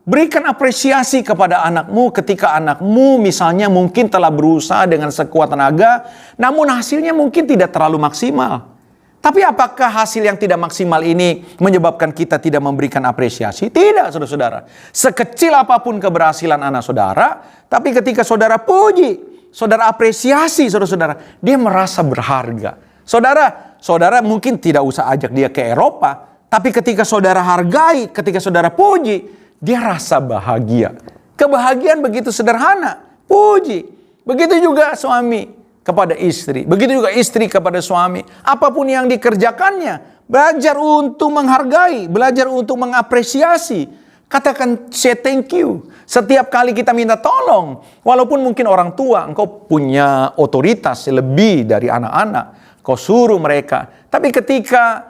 berikan apresiasi kepada anakmu ketika anakmu misalnya mungkin telah berusaha dengan sekuat tenaga, namun hasilnya mungkin tidak terlalu maksimal. Tapi apakah hasil yang tidak maksimal ini menyebabkan kita tidak memberikan apresiasi? Tidak, saudara-saudara. Sekecil apapun keberhasilan anak saudara, tapi ketika saudara puji, saudara apresiasi, saudara-saudara, dia merasa berharga. Saudara mungkin tidak usah ajak dia ke Eropa, tapi ketika saudara hargai, ketika saudara puji, dia rasa bahagia. Kebahagiaan begitu sederhana, puji. Begitu juga suami kepada istri. Begitu juga istri kepada suami. Apapun yang dikerjakannya, belajar untuk menghargai, belajar untuk mengapresiasi. Katakan say thank you. Setiap kali kita minta tolong, walaupun mungkin orang tua, engkau punya otoritas lebih dari anak-anak, kau suruh mereka. Tapi ketika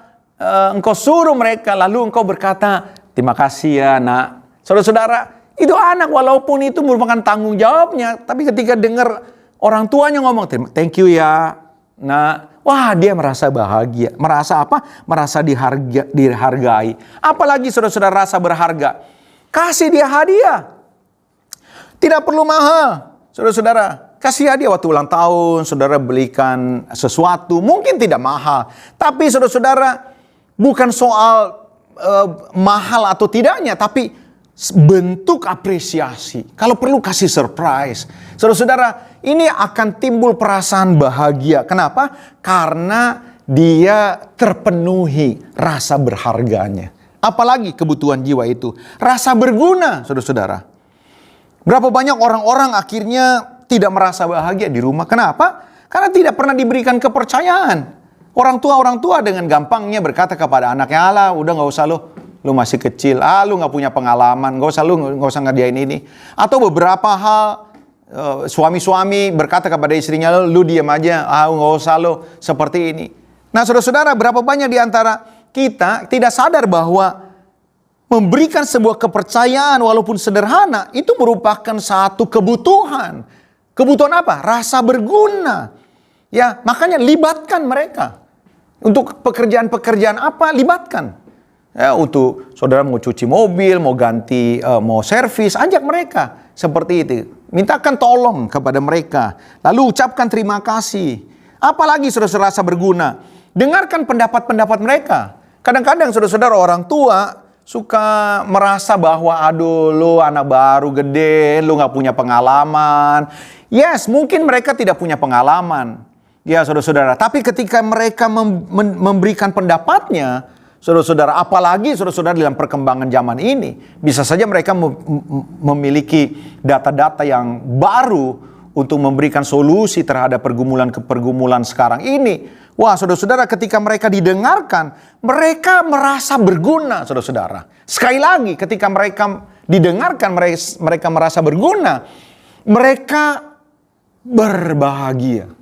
engkau suruh mereka, lalu engkau berkata, terima kasih ya nak. Saudara-saudara, itu anak walaupun itu merupakan tanggung jawabnya, tapi ketika dengar orang tuanya ngomong, thank you ya. Nah, wah dia merasa bahagia. Merasa apa? Merasa dihargai. Apalagi saudara-saudara rasa berharga. Kasih dia hadiah. Tidak perlu mahal. Saudara-saudara, kasih hadiah waktu ulang tahun, saudara belikan sesuatu. Mungkin tidak mahal. Tapi saudara-saudara, bukan soal mahal atau tidaknya, tapi bentuk apresiasi. Kalau perlu kasih surprise. Saudara-saudara, ini akan timbul perasaan bahagia. Kenapa? Karena dia terpenuhi rasa berharganya. Apalagi kebutuhan jiwa itu. Rasa berguna, saudara-saudara. Berapa banyak orang-orang akhirnya tidak merasa bahagia di rumah. Kenapa? Karena tidak pernah diberikan kepercayaan. Orang tua dengan gampangnya berkata kepada anaknya, alah udah gak usah lu masih kecil, lu gak punya pengalaman, gak usah ngerjain ini. Atau beberapa hal, suami-suami berkata kepada istrinya, lu diam aja, gak usah lu seperti ini. Nah saudara-saudara, berapa banyak di antara kita tidak sadar bahwa memberikan sebuah kepercayaan walaupun sederhana, itu merupakan satu kebutuhan. Kebutuhan apa? Rasa berguna. Ya, makanya libatkan mereka. Untuk pekerjaan-pekerjaan apa? Libatkan. Ya, untuk saudara mau cuci mobil, mau ganti, mau servis, ajak mereka seperti itu. Mintakan tolong kepada mereka. Lalu ucapkan terima kasih. Apalagi saudara-saudara rasa berguna. Dengarkan pendapat-pendapat mereka. Kadang-kadang saudara-saudara orang tua suka merasa bahwa aduh lu anak baru gede, lu gak punya pengalaman. Yes, mungkin mereka tidak punya pengalaman. Ya saudara-saudara, tapi ketika mereka memberikan pendapatnya, saudara-saudara, apalagi saudara-saudara dalam perkembangan zaman ini, bisa saja mereka memiliki data-data yang baru untuk memberikan solusi terhadap pergumulan sekarang ini. Wah, saudara-saudara, ketika mereka didengarkan, mereka merasa berguna, saudara-saudara. Sekali lagi, ketika mereka didengarkan, mereka merasa berguna, mereka berbahagia.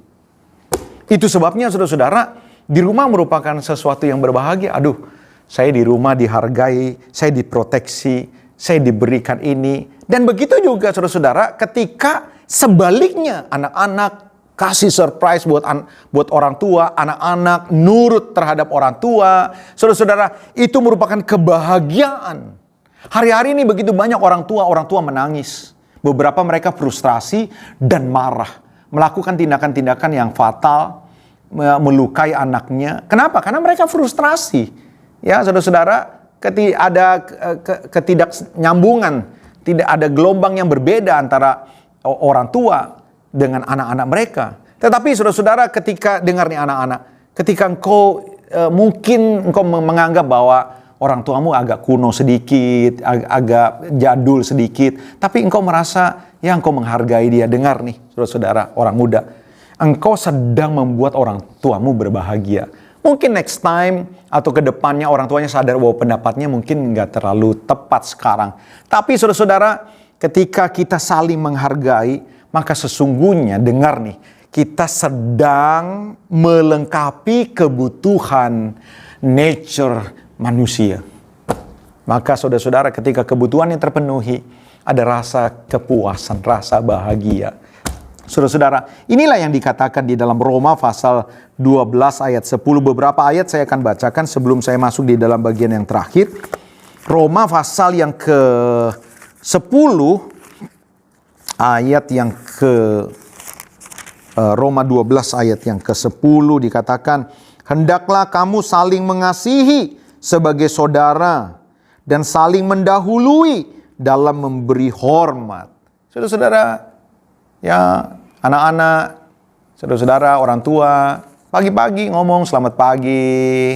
Itu sebabnya, saudara-saudara, di rumah merupakan sesuatu yang berbahagia. Aduh, saya di rumah dihargai, saya diproteksi, saya diberikan ini. Dan begitu juga, saudara-saudara, ketika sebaliknya anak-anak kasih surprise buat orang tua, anak-anak nurut terhadap orang tua. Saudara-saudara, itu merupakan kebahagiaan. Hari-hari ini begitu banyak orang tua menangis. Beberapa mereka frustrasi dan marah. Melakukan tindakan-tindakan yang fatal, melukai anaknya. Kenapa? Karena mereka frustrasi. Ya, saudara-saudara, ada ketidaknyambungan. Tidak ada gelombang yang berbeda antara orang tua dengan anak-anak mereka. Tetapi saudara-saudara, ketika dengar nih anak-anak, ketika mungkin engkau menganggap bahwa orang tuamu agak kuno sedikit, agak jadul sedikit, tapi engkau merasa ya engkau menghargai dia. Dengar nih saudara-saudara, orang muda, engkau sedang membuat orang tuamu berbahagia. Mungkin next time atau ke depannya orang tuanya sadar bahwa pendapatnya mungkin nggak terlalu tepat sekarang. Tapi saudara-saudara, ketika kita saling menghargai, maka sesungguhnya dengar nih, kita sedang melengkapi kebutuhan nature manusia. Maka saudara-saudara, ketika kebutuhan yang terpenuhi, ada rasa kepuasan, rasa bahagia. Saudara-saudara, inilah yang dikatakan di dalam Roma pasal 12 ayat 10. Beberapa ayat saya akan bacakan sebelum saya masuk di dalam bagian yang terakhir. Roma pasal yang ke-10 ayat yang Roma 12 ayat yang ke-10 dikatakan, hendaklah kamu saling mengasihi sebagai saudara dan saling mendahului dalam memberi hormat. Saudara-saudara, ya anak-anak, saudara-saudara, orang tua, pagi-pagi ngomong selamat pagi.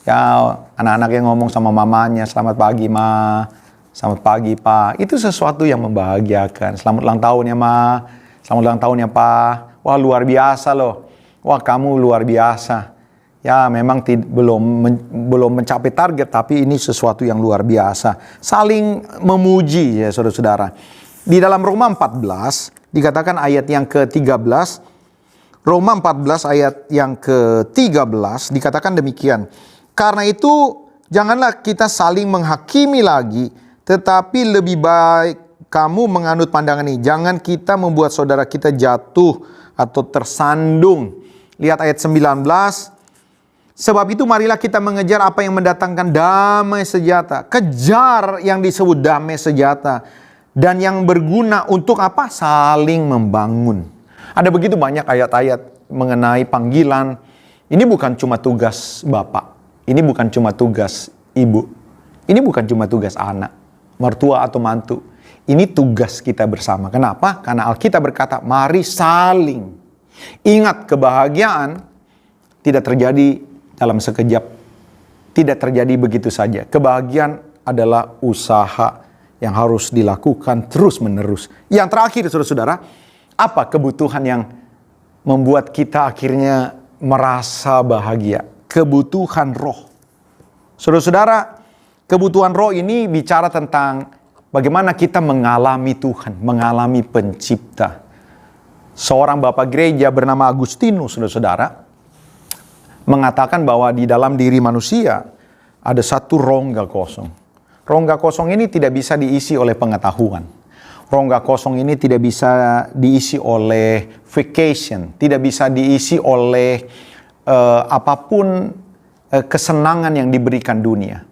Ya anak-anak yang ngomong sama mamanya, selamat pagi ma, selamat pagi pa. Itu sesuatu yang membahagiakan. Selamat ulang tahun ya ma, selamat ulang tahun ya pa. Wah luar biasa loh, wah kamu luar biasa. Ya memang belum mencapai target, tapi ini sesuatu yang luar biasa. Saling memuji ya saudara-saudara. Di dalam Roma 14 dikatakan ayat yang ke-13. Roma 14 ayat yang ke-13 dikatakan demikian. Karena itu janganlah kita saling menghakimi lagi, tetapi lebih baik kamu menganut pandangan ini. Jangan kita membuat saudara kita jatuh atau tersandung. Lihat ayat 19. Sebab itu marilah kita mengejar apa yang mendatangkan damai sejahtera. Kejar yang disebut damai sejahtera. Dan yang berguna untuk apa? Saling membangun. Ada begitu banyak ayat-ayat mengenai panggilan. Ini bukan cuma tugas bapak. Ini bukan cuma tugas ibu. Ini bukan cuma tugas anak, mertua atau mantu. Ini tugas kita bersama. Kenapa? Karena Alkitab berkata, mari saling. Ingat, kebahagiaan tidak terjadi dalam sekejap. Tidak terjadi begitu saja. Kebahagiaan adalah usaha yang harus dilakukan terus-menerus. Yang terakhir, saudara-saudara, apa kebutuhan yang membuat kita akhirnya merasa bahagia? Kebutuhan roh. Saudara-saudara, kebutuhan roh ini bicara tentang bagaimana kita mengalami Tuhan, mengalami pencipta. Seorang bapak gereja bernama Agustinus, saudara-saudara, mengatakan bahwa di dalam diri manusia ada satu rongga kosong. Rongga kosong ini tidak bisa diisi oleh pengetahuan. Rongga kosong ini tidak bisa diisi oleh vacation, tidak bisa diisi oleh apapun kesenangan yang diberikan dunia.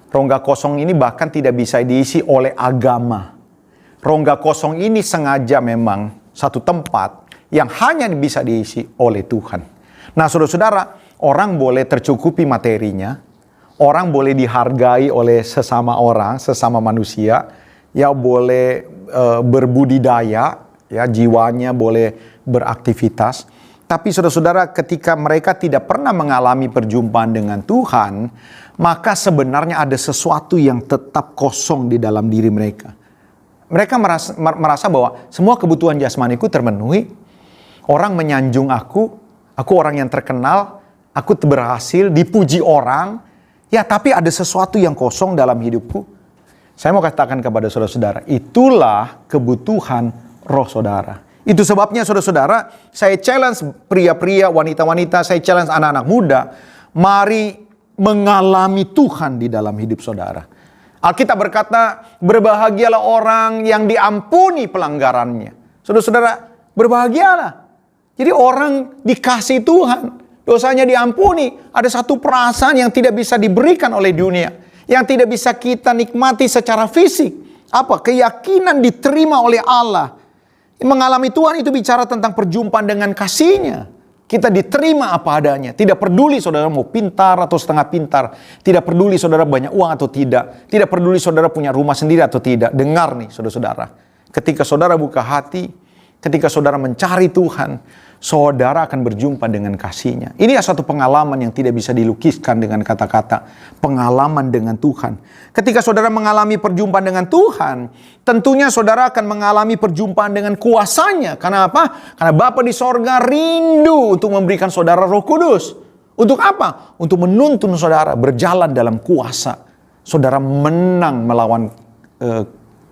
Rongga kosong ini bahkan tidak bisa diisi oleh agama. Rongga kosong ini sengaja memang satu tempat yang hanya bisa diisi oleh Tuhan. Nah, saudara-saudara, orang boleh tercukupi materinya, orang boleh dihargai oleh sesama orang, sesama manusia, ya boleh berbudidaya, ya jiwanya boleh beraktivitas. Tapi saudara-saudara, ketika mereka tidak pernah mengalami perjumpaan dengan Tuhan, maka sebenarnya ada sesuatu yang tetap kosong di dalam diri mereka. Mereka merasa bahwa semua kebutuhan jasmaniku terpenuhi. Orang menyanjung aku orang yang terkenal, aku berhasil, dipuji orang. Ya, tapi ada sesuatu yang kosong dalam hidupku. Saya mau katakan kepada saudara-saudara, itulah kebutuhan roh saudara. Itu sebabnya saudara-saudara, saya challenge pria-pria, wanita-wanita, saya challenge anak-anak muda, mari mengalami Tuhan di dalam hidup saudara. Alkitab berkata, berbahagialah orang yang diampuni pelanggarannya. Saudara-saudara, berbahagialah. Jadi orang dikasih Tuhan, dosanya diampuni. Ada satu perasaan yang tidak bisa diberikan oleh dunia, yang tidak bisa kita nikmati secara fisik. Apa? Keyakinan diterima oleh Allah. Mengalami Tuhan itu bicara tentang perjumpaan dengan kasih-Nya. Kita diterima apa adanya. Tidak peduli saudara mau pintar atau setengah pintar. Tidak peduli saudara banyak uang atau tidak. Tidak peduli saudara punya rumah sendiri atau tidak. Dengar nih saudara-saudara. Ketika saudara buka hati, ketika saudara mencari Tuhan, saudara akan berjumpa dengan kasih-Nya. Ini satu pengalaman yang tidak bisa dilukiskan dengan kata-kata. Pengalaman dengan Tuhan. Ketika saudara mengalami perjumpaan dengan Tuhan, tentunya saudara akan mengalami perjumpaan dengan kuasa-Nya. Karena apa? Karena Bapa di sorga rindu untuk memberikan saudara Roh Kudus. Untuk apa? Untuk menuntun saudara berjalan dalam kuasa. Saudara menang melawan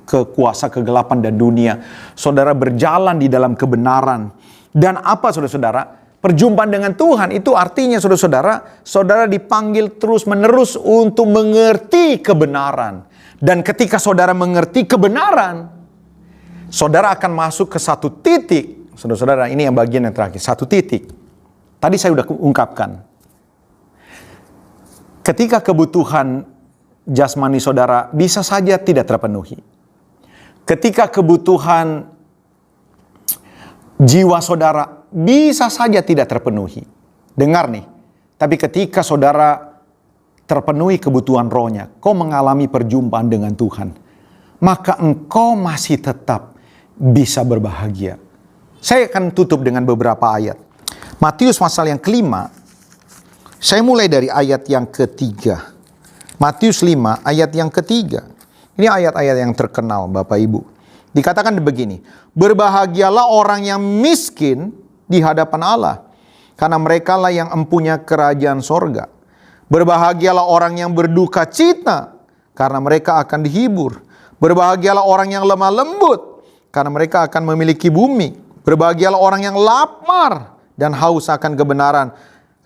kuasa kegelapan dan dunia. Saudara berjalan di dalam kebenaran. Dan apa saudara-saudara? Perjumpaan dengan Tuhan itu artinya saudara-saudara, saudara dipanggil terus-menerus untuk mengerti kebenaran. Dan ketika saudara mengerti kebenaran, saudara akan masuk ke satu titik. Saudara-saudara, ini yang bagian yang terakhir. Satu titik. Tadi saya sudah ungkapkan. Ketika kebutuhan jasmani saudara bisa saja tidak terpenuhi. Ketika kebutuhan jiwa saudara bisa saja tidak terpenuhi. Dengar nih, tapi ketika saudara terpenuhi kebutuhan rohnya, kau mengalami perjumpaan dengan Tuhan, maka engkau masih tetap bisa berbahagia. Saya akan tutup dengan beberapa ayat. Matius pasal yang kelima, saya mulai dari ayat yang ketiga. Matius 5 ayat yang ketiga. Ini ayat-ayat yang terkenal Bapak Ibu. Dikatakan begini, berbahagialah orang yang miskin di hadapan Allah, karena merekalah yang empunya kerajaan sorga. Berbahagialah orang yang berduka cita, karena mereka akan dihibur. Berbahagialah orang yang lemah lembut, karena mereka akan memiliki bumi. Berbahagialah orang yang lapar dan haus akan kebenaran,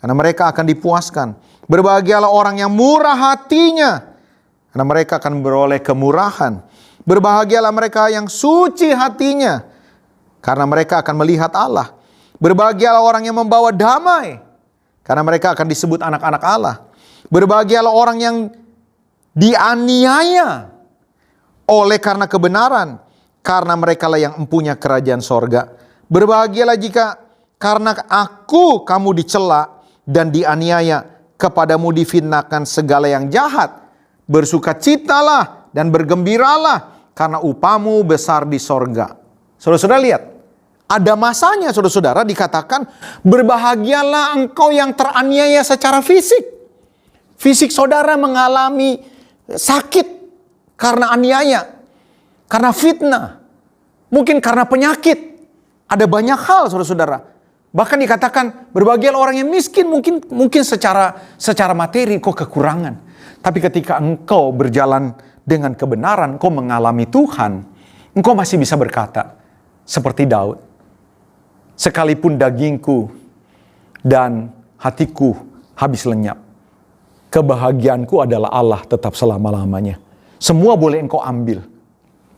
karena mereka akan dipuaskan. Berbahagialah orang yang murah hatinya, karena mereka akan beroleh kemurahan. Berbahagialah mereka yang suci hatinya, karena mereka akan melihat Allah. Berbahagialah orang yang membawa damai, karena mereka akan disebut anak-anak Allah. Berbahagialah orang yang dianiaya oleh karena kebenaran, karena merekalah yang empunya kerajaan sorga. Berbahagialah jika karena aku kamu dicela dan dianiaya, kepadamu difitnahkan segala yang jahat. Bersukacitalah dan bergembiralah, karena upamu besar di sorga. Saudara-saudara lihat, ada masanya saudara-saudara dikatakan, berbahagialah engkau yang teraniaya secara fisik. Fisik saudara mengalami sakit karena aniaya, karena fitnah, mungkin karena penyakit. Ada banyak hal saudara-saudara. Bahkan dikatakan berbahagialah orang yang miskin, mungkin secara materi kau kekurangan. Tapi ketika engkau berjalan dengan kebenaran, engkau mengalami Tuhan, engkau masih bisa berkata seperti Daud, sekalipun dagingku dan hatiku habis lenyap, kebahagiaanku adalah Allah tetap selama-lamanya. Semua boleh engkau ambil.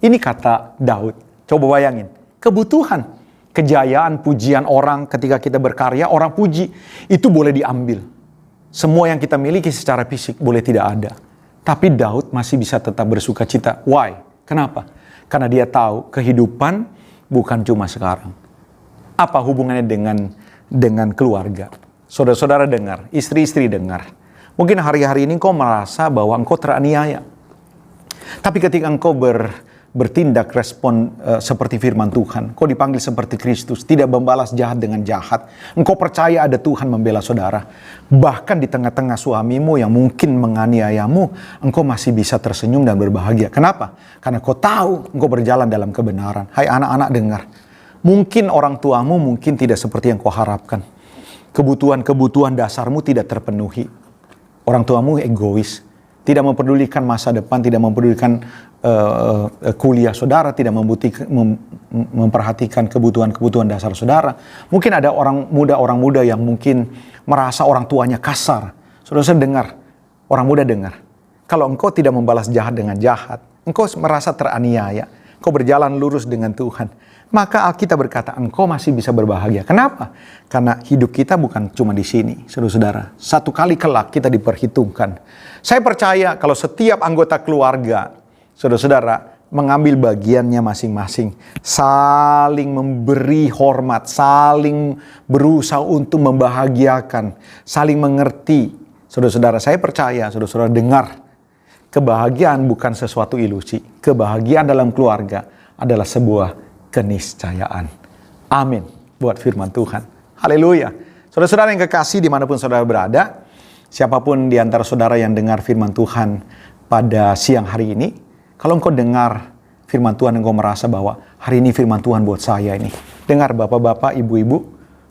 Ini kata Daud. Coba bayangin, kebutuhan, kejayaan, pujian orang ketika kita berkarya, orang puji, itu boleh diambil. Semua yang kita miliki secara fisik boleh tidak ada. Tapi Daud masih bisa tetap bersuka cita. Why? Kenapa? Karena dia tahu kehidupan bukan cuma sekarang. Apa hubungannya dengan keluarga? Saudara-saudara dengar, istri-istri dengar. Mungkin hari-hari ini engkau merasa bahwa engkau teraniaya. Tapi ketika engkau bertindak respon seperti firman Tuhan, engkau dipanggil seperti Kristus, tidak membalas jahat dengan jahat. Engkau percaya ada Tuhan membela saudara. Bahkan di tengah-tengah suamimu yang mungkin menganiayamu, engkau masih bisa tersenyum dan berbahagia. Kenapa? Karena kau tahu engkau berjalan dalam kebenaran. Hai anak-anak dengar, mungkin orang tuamu mungkin tidak seperti yang kau harapkan. Kebutuhan-kebutuhan dasarmu tidak terpenuhi. Orang tuamu egois, tidak mempedulikan masa depan, tidak mempedulikan kuliah saudara, tidak memperhatikan kebutuhan-kebutuhan dasar saudara. Mungkin ada orang muda yang mungkin merasa orang tuanya kasar. Saudara dengar, orang muda dengar. Kalau engkau tidak membalas jahat dengan jahat, engkau merasa teraniaya, engkau berjalan lurus dengan Tuhan, maka Alkitab berkata engkau masih bisa berbahagia. Kenapa? Karena hidup kita bukan cuma di sini, saudara-saudara. Satu kali kelak kita diperhitungkan. Saya percaya kalau setiap anggota keluarga, saudara-saudara, mengambil bagiannya masing-masing, saling memberi hormat, saling berusaha untuk membahagiakan, saling mengerti. Saudara-saudara, saya percaya, saudara-saudara dengar, kebahagiaan bukan sesuatu ilusi. Kebahagiaan dalam keluarga adalah sebuah keniscayaan. Amin. Buat firman Tuhan. Haleluya. Saudara-saudara yang kekasih dimanapun saudara berada, siapapun di antara saudara yang dengar firman Tuhan pada siang hari ini, kalau engkau dengar firman Tuhan, engkau merasa bahwa hari ini firman Tuhan buat saya ini. Dengar bapak-bapak, ibu-ibu,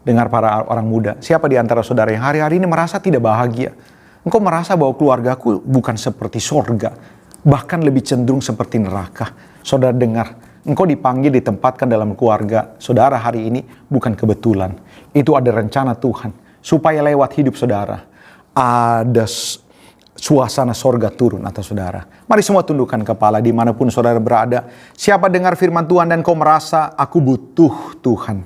dengar para orang muda. Siapa di antara saudara yang hari-hari ini merasa tidak bahagia? Engkau merasa bahwa keluargaku bukan seperti sorga, bahkan lebih cenderung seperti neraka. Saudara dengar, engkau dipanggil ditempatkan dalam keluarga saudara hari ini bukan kebetulan. Itu ada rencana Tuhan, supaya lewat hidup saudara ada suasana sorga turun atas saudara. Mari semua tundukkan kepala dimanapun saudara berada. Siapa dengar firman Tuhan dan kau merasa aku butuh Tuhan.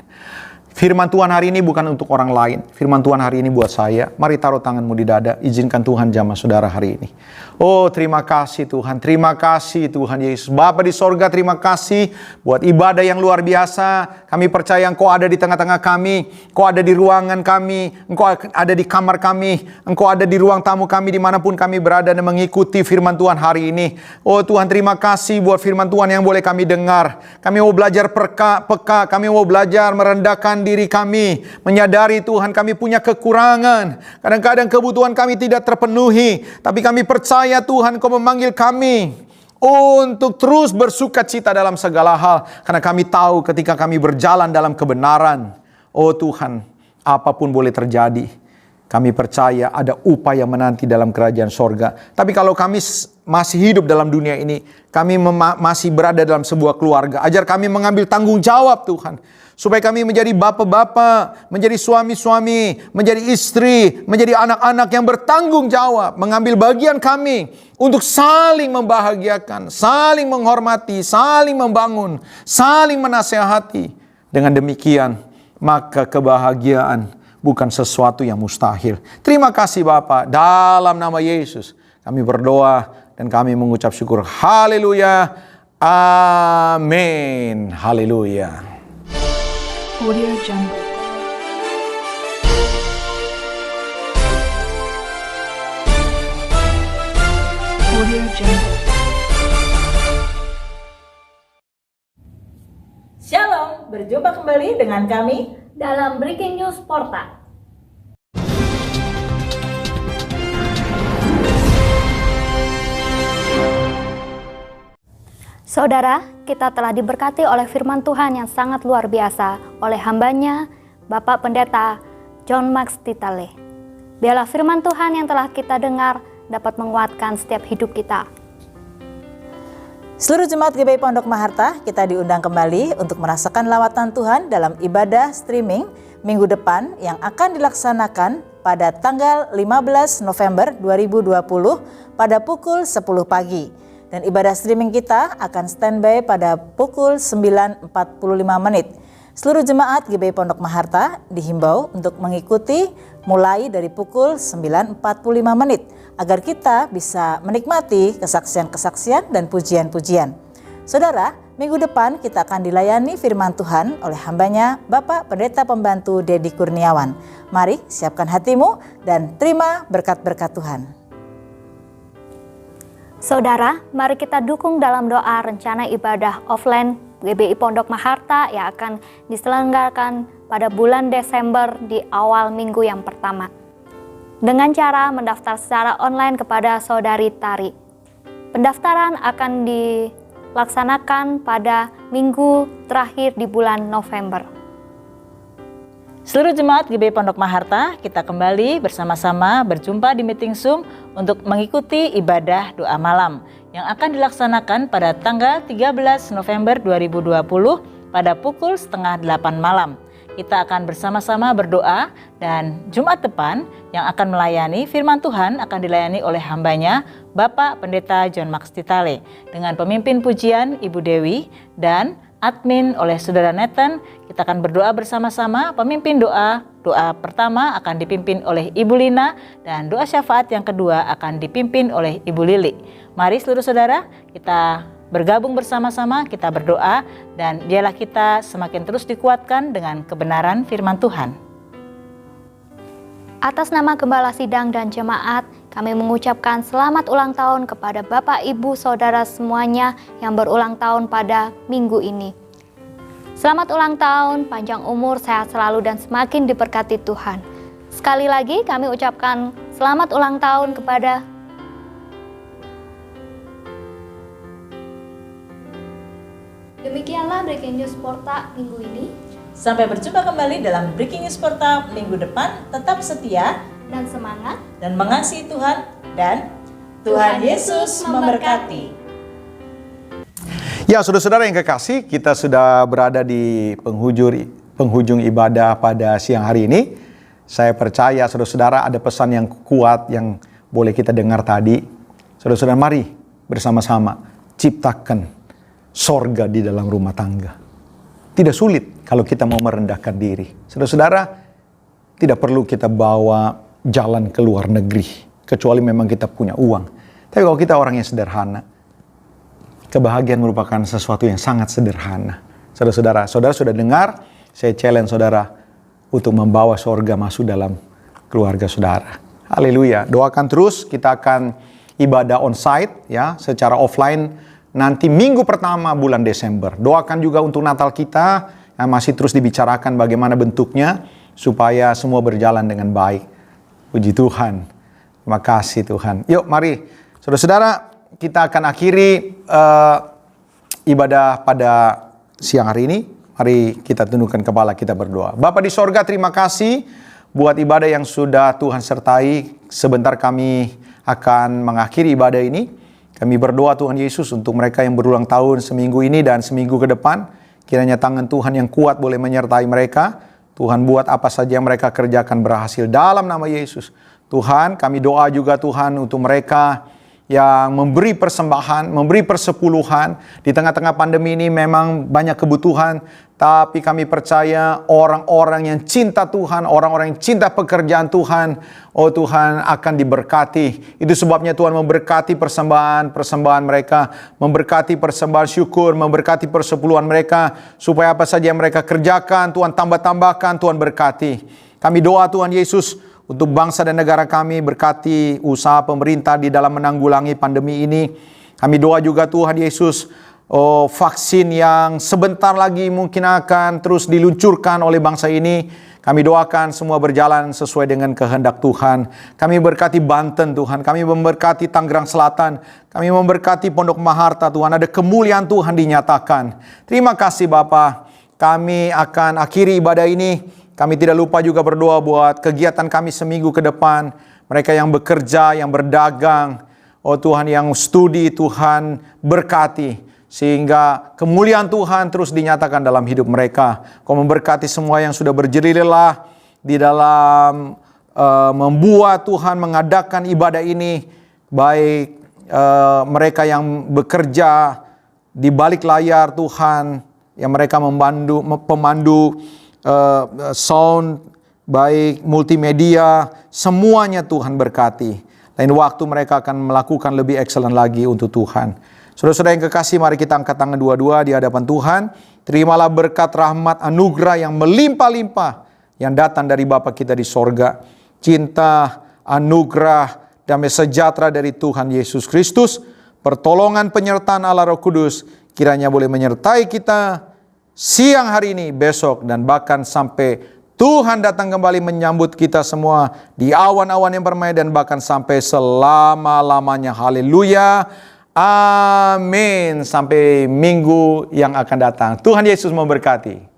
Firman Tuhan hari ini bukan untuk orang lain. Firman Tuhan hari ini buat saya. Mari taruh tanganmu di dada. Izinkan Tuhan jamah saudara hari ini. Oh, terima kasih Tuhan. Terima kasih Tuhan Yesus. Bapa di sorga, terima kasih buat ibadah yang luar biasa. Kami percaya Engkau ada di tengah-tengah kami. Engkau ada di ruangan kami. Engkau ada di kamar kami. Engkau ada di ruang tamu kami dimanapun kami berada dan mengikuti firman Tuhan hari ini. Oh Tuhan, terima kasih buat firman Tuhan yang boleh kami dengar. Kami mau belajar peka. Kami mau belajar merendahkan diri kami, menyadari Tuhan kami punya kekurangan. Kadang-kadang kebutuhan kami tidak terpenuhi, tapi kami percaya Tuhan Kau memanggil kami untuk terus bersuka cita dalam segala hal, karena kami tahu ketika kami berjalan dalam kebenaran, oh Tuhan, apapun boleh terjadi. Kami percaya ada upaya menanti dalam kerajaan sorga. Tapi kalau kami masih hidup dalam dunia ini, kami masih berada dalam sebuah keluarga. Ajar kami mengambil tanggung jawab Tuhan. Supaya kami menjadi bapak-bapak, menjadi suami-suami, menjadi istri, menjadi anak-anak yang bertanggung jawab. Mengambil bagian kami untuk saling membahagiakan, saling menghormati, saling membangun, saling menasehati. Dengan demikian, maka kebahagiaan bukan sesuatu yang mustahil. Terima kasih Bapa, dalam nama Yesus kami berdoa dan kami mengucap syukur. Haleluya. Amin. Haleluya. Audio Jungle. Audio Jungle. Shalom, berjumpa kembali dengan kami dalam Breaking News Porta. Saudara, kita telah diberkati oleh firman Tuhan yang sangat luar biasa oleh hambanya, Bapak Pendeta John Max Titale. Biarlah firman Tuhan yang telah kita dengar dapat menguatkan setiap hidup kita. Seluruh jemaat GBI Pondok Maharta, kita diundang kembali untuk merasakan lawatan Tuhan dalam ibadah streaming minggu depan yang akan dilaksanakan pada tanggal 15 November 2020 pada pukul 10 pagi. Dan ibadah streaming kita akan standby pada pukul 9.45 menit. Seluruh jemaat GBI Pondok Maharta dihimbau untuk mengikuti mulai dari pukul 9.45 menit agar kita bisa menikmati kesaksian-kesaksian dan pujian-pujian. Saudara, minggu depan kita akan dilayani firman Tuhan oleh hambanya Bapak Pendeta Pembantu Dedi Kurniawan. Mari siapkan hatimu dan terima berkat-berkat Tuhan. Saudara, mari kita dukung dalam doa rencana ibadah offline GBI Pondok Maharta yang akan diselenggarakan pada bulan Desember di awal minggu yang pertama. Dengan cara mendaftar secara online kepada Saudari Tari. Pendaftaran akan dilaksanakan pada minggu terakhir di bulan November. Seluruh jemaat GBI Pondok Maharta, kita kembali bersama-sama berjumpa di meeting Zoom untuk mengikuti ibadah doa malam yang akan dilaksanakan pada tanggal 13 November 2020 pada pukul 7:30 malam. Kita akan bersama-sama berdoa dan Jumat depan yang akan melayani firman Tuhan akan dilayani oleh hambanya Bapak Pendeta John Max Titale dengan pemimpin pujian Ibu Dewi dan admin oleh Saudara Nathan. Kita akan berdoa bersama-sama. Pemimpin doa pertama akan dipimpin oleh Ibu Lina dan doa syafaat yang kedua akan dipimpin oleh Ibu Lili. Mari seluruh saudara, kita bergabung bersama-sama, kita berdoa dan biarlah kita semakin terus dikuatkan dengan kebenaran firman Tuhan. Atas nama Gembala Sidang dan Jemaat, kami mengucapkan selamat ulang tahun kepada Bapak, Ibu, Saudara semuanya yang berulang tahun pada minggu ini. Selamat ulang tahun, panjang umur, sehat selalu dan semakin diberkati Tuhan. Sekali lagi kami ucapkan selamat ulang tahun kepada Demikianlah Breaking News Porta minggu ini. Sampai berjumpa kembali dalam Breaking News Porta minggu depan. Tetap setia Dan semangat dan mengasihi Tuhan dan Tuhan Yesus memberkati. Ya, saudara-saudara yang kekasih, kita sudah berada di penghujung ibadah pada siang hari ini. Saya percaya saudara-saudara ada pesan yang kuat yang boleh kita dengar tadi. Saudara-saudara, mari bersama-sama ciptakan sorga di dalam rumah tangga. Tidak sulit kalau kita mau merendahkan diri. Saudara-saudara, tidak perlu kita bawa jalan ke luar negeri, kecuali memang kita punya uang. Tapi kalau kita orang yang sederhana, kebahagiaan merupakan sesuatu yang sangat sederhana. Saudara-saudara, saudara sudah dengar, saya challenge saudara untuk membawa sorga masuk dalam keluarga saudara. Haleluya. Doakan terus, kita akan ibadah on-site ya, secara offline nanti minggu pertama bulan Desember. Doakan juga untuk Natal kita yang masih terus dibicarakan bagaimana bentuknya supaya semua berjalan dengan baik. Puji Tuhan. Terima kasih Tuhan. Yuk mari saudara-saudara, kita akan akhiri ibadah pada siang hari ini. Mari kita tundukkan kepala, kita berdoa. Bapa di sorga, terima kasih buat ibadah yang sudah Tuhan sertai. Sebentar kami akan mengakhiri ibadah ini. Kami berdoa Tuhan Yesus untuk mereka yang berulang tahun seminggu ini dan seminggu ke depan. Kiranya tangan Tuhan yang kuat boleh menyertai mereka. Tuhan buat apa saja yang mereka kerjakan berhasil dalam nama Yesus. Tuhan, kami doa juga Tuhan untuk mereka yang memberi persembahan, memberi persepuluhan. Di tengah-tengah pandemi ini memang banyak kebutuhan, tapi kami percaya orang-orang yang cinta Tuhan, orang-orang yang cinta pekerjaan Tuhan, oh Tuhan akan diberkati. Itu sebabnya Tuhan memberkati persembahan mereka, memberkati persembahan syukur, memberkati persepuluhan mereka, supaya apa saja yang mereka kerjakan, Tuhan tambah-tambahkan, Tuhan berkati. Kami doa Tuhan Yesus, untuk bangsa dan negara kami, berkati usaha pemerintah di dalam menanggulangi pandemi ini. Kami doa juga Tuhan Yesus, vaksin yang sebentar lagi mungkin akan terus diluncurkan oleh bangsa ini. Kami doakan semua berjalan sesuai dengan kehendak Tuhan. Kami berkati Banten Tuhan, kami memberkati Tangerang Selatan, kami memberkati Pondok Maharta Tuhan. Ada kemuliaan Tuhan dinyatakan. Terima kasih Bapa. Kami akan akhiri ibadah ini. Kami tidak lupa juga berdoa buat kegiatan kami seminggu ke depan. Mereka yang bekerja, yang berdagang. Oh Tuhan, yang studi, Tuhan berkati. Sehingga kemuliaan Tuhan terus dinyatakan dalam hidup mereka. Kau memberkati semua yang sudah berjerih lelah di dalam membuat Tuhan mengadakan ibadah ini. Baik mereka yang bekerja di balik layar Tuhan. Yang mereka pemandu sound, baik multimedia, semuanya Tuhan berkati. Lain waktu mereka akan melakukan lebih excellent lagi untuk Tuhan. Saudara-saudara yang kekasih, mari kita angkat tangan dua-dua di hadapan Tuhan. Terimalah berkat rahmat anugerah yang melimpah-limpah yang datang dari Bapa kita di sorga. Cinta, anugerah, damai sejahtera dari Tuhan Yesus Kristus, pertolongan penyertaan Allah Roh Kudus, kiranya boleh menyertai kita siang hari ini, besok, dan bahkan sampai Tuhan datang kembali menyambut kita semua di awan-awan yang permai dan bahkan sampai selama-lamanya. Haleluya. Amin. Sampai minggu yang akan datang. Tuhan Yesus memberkati.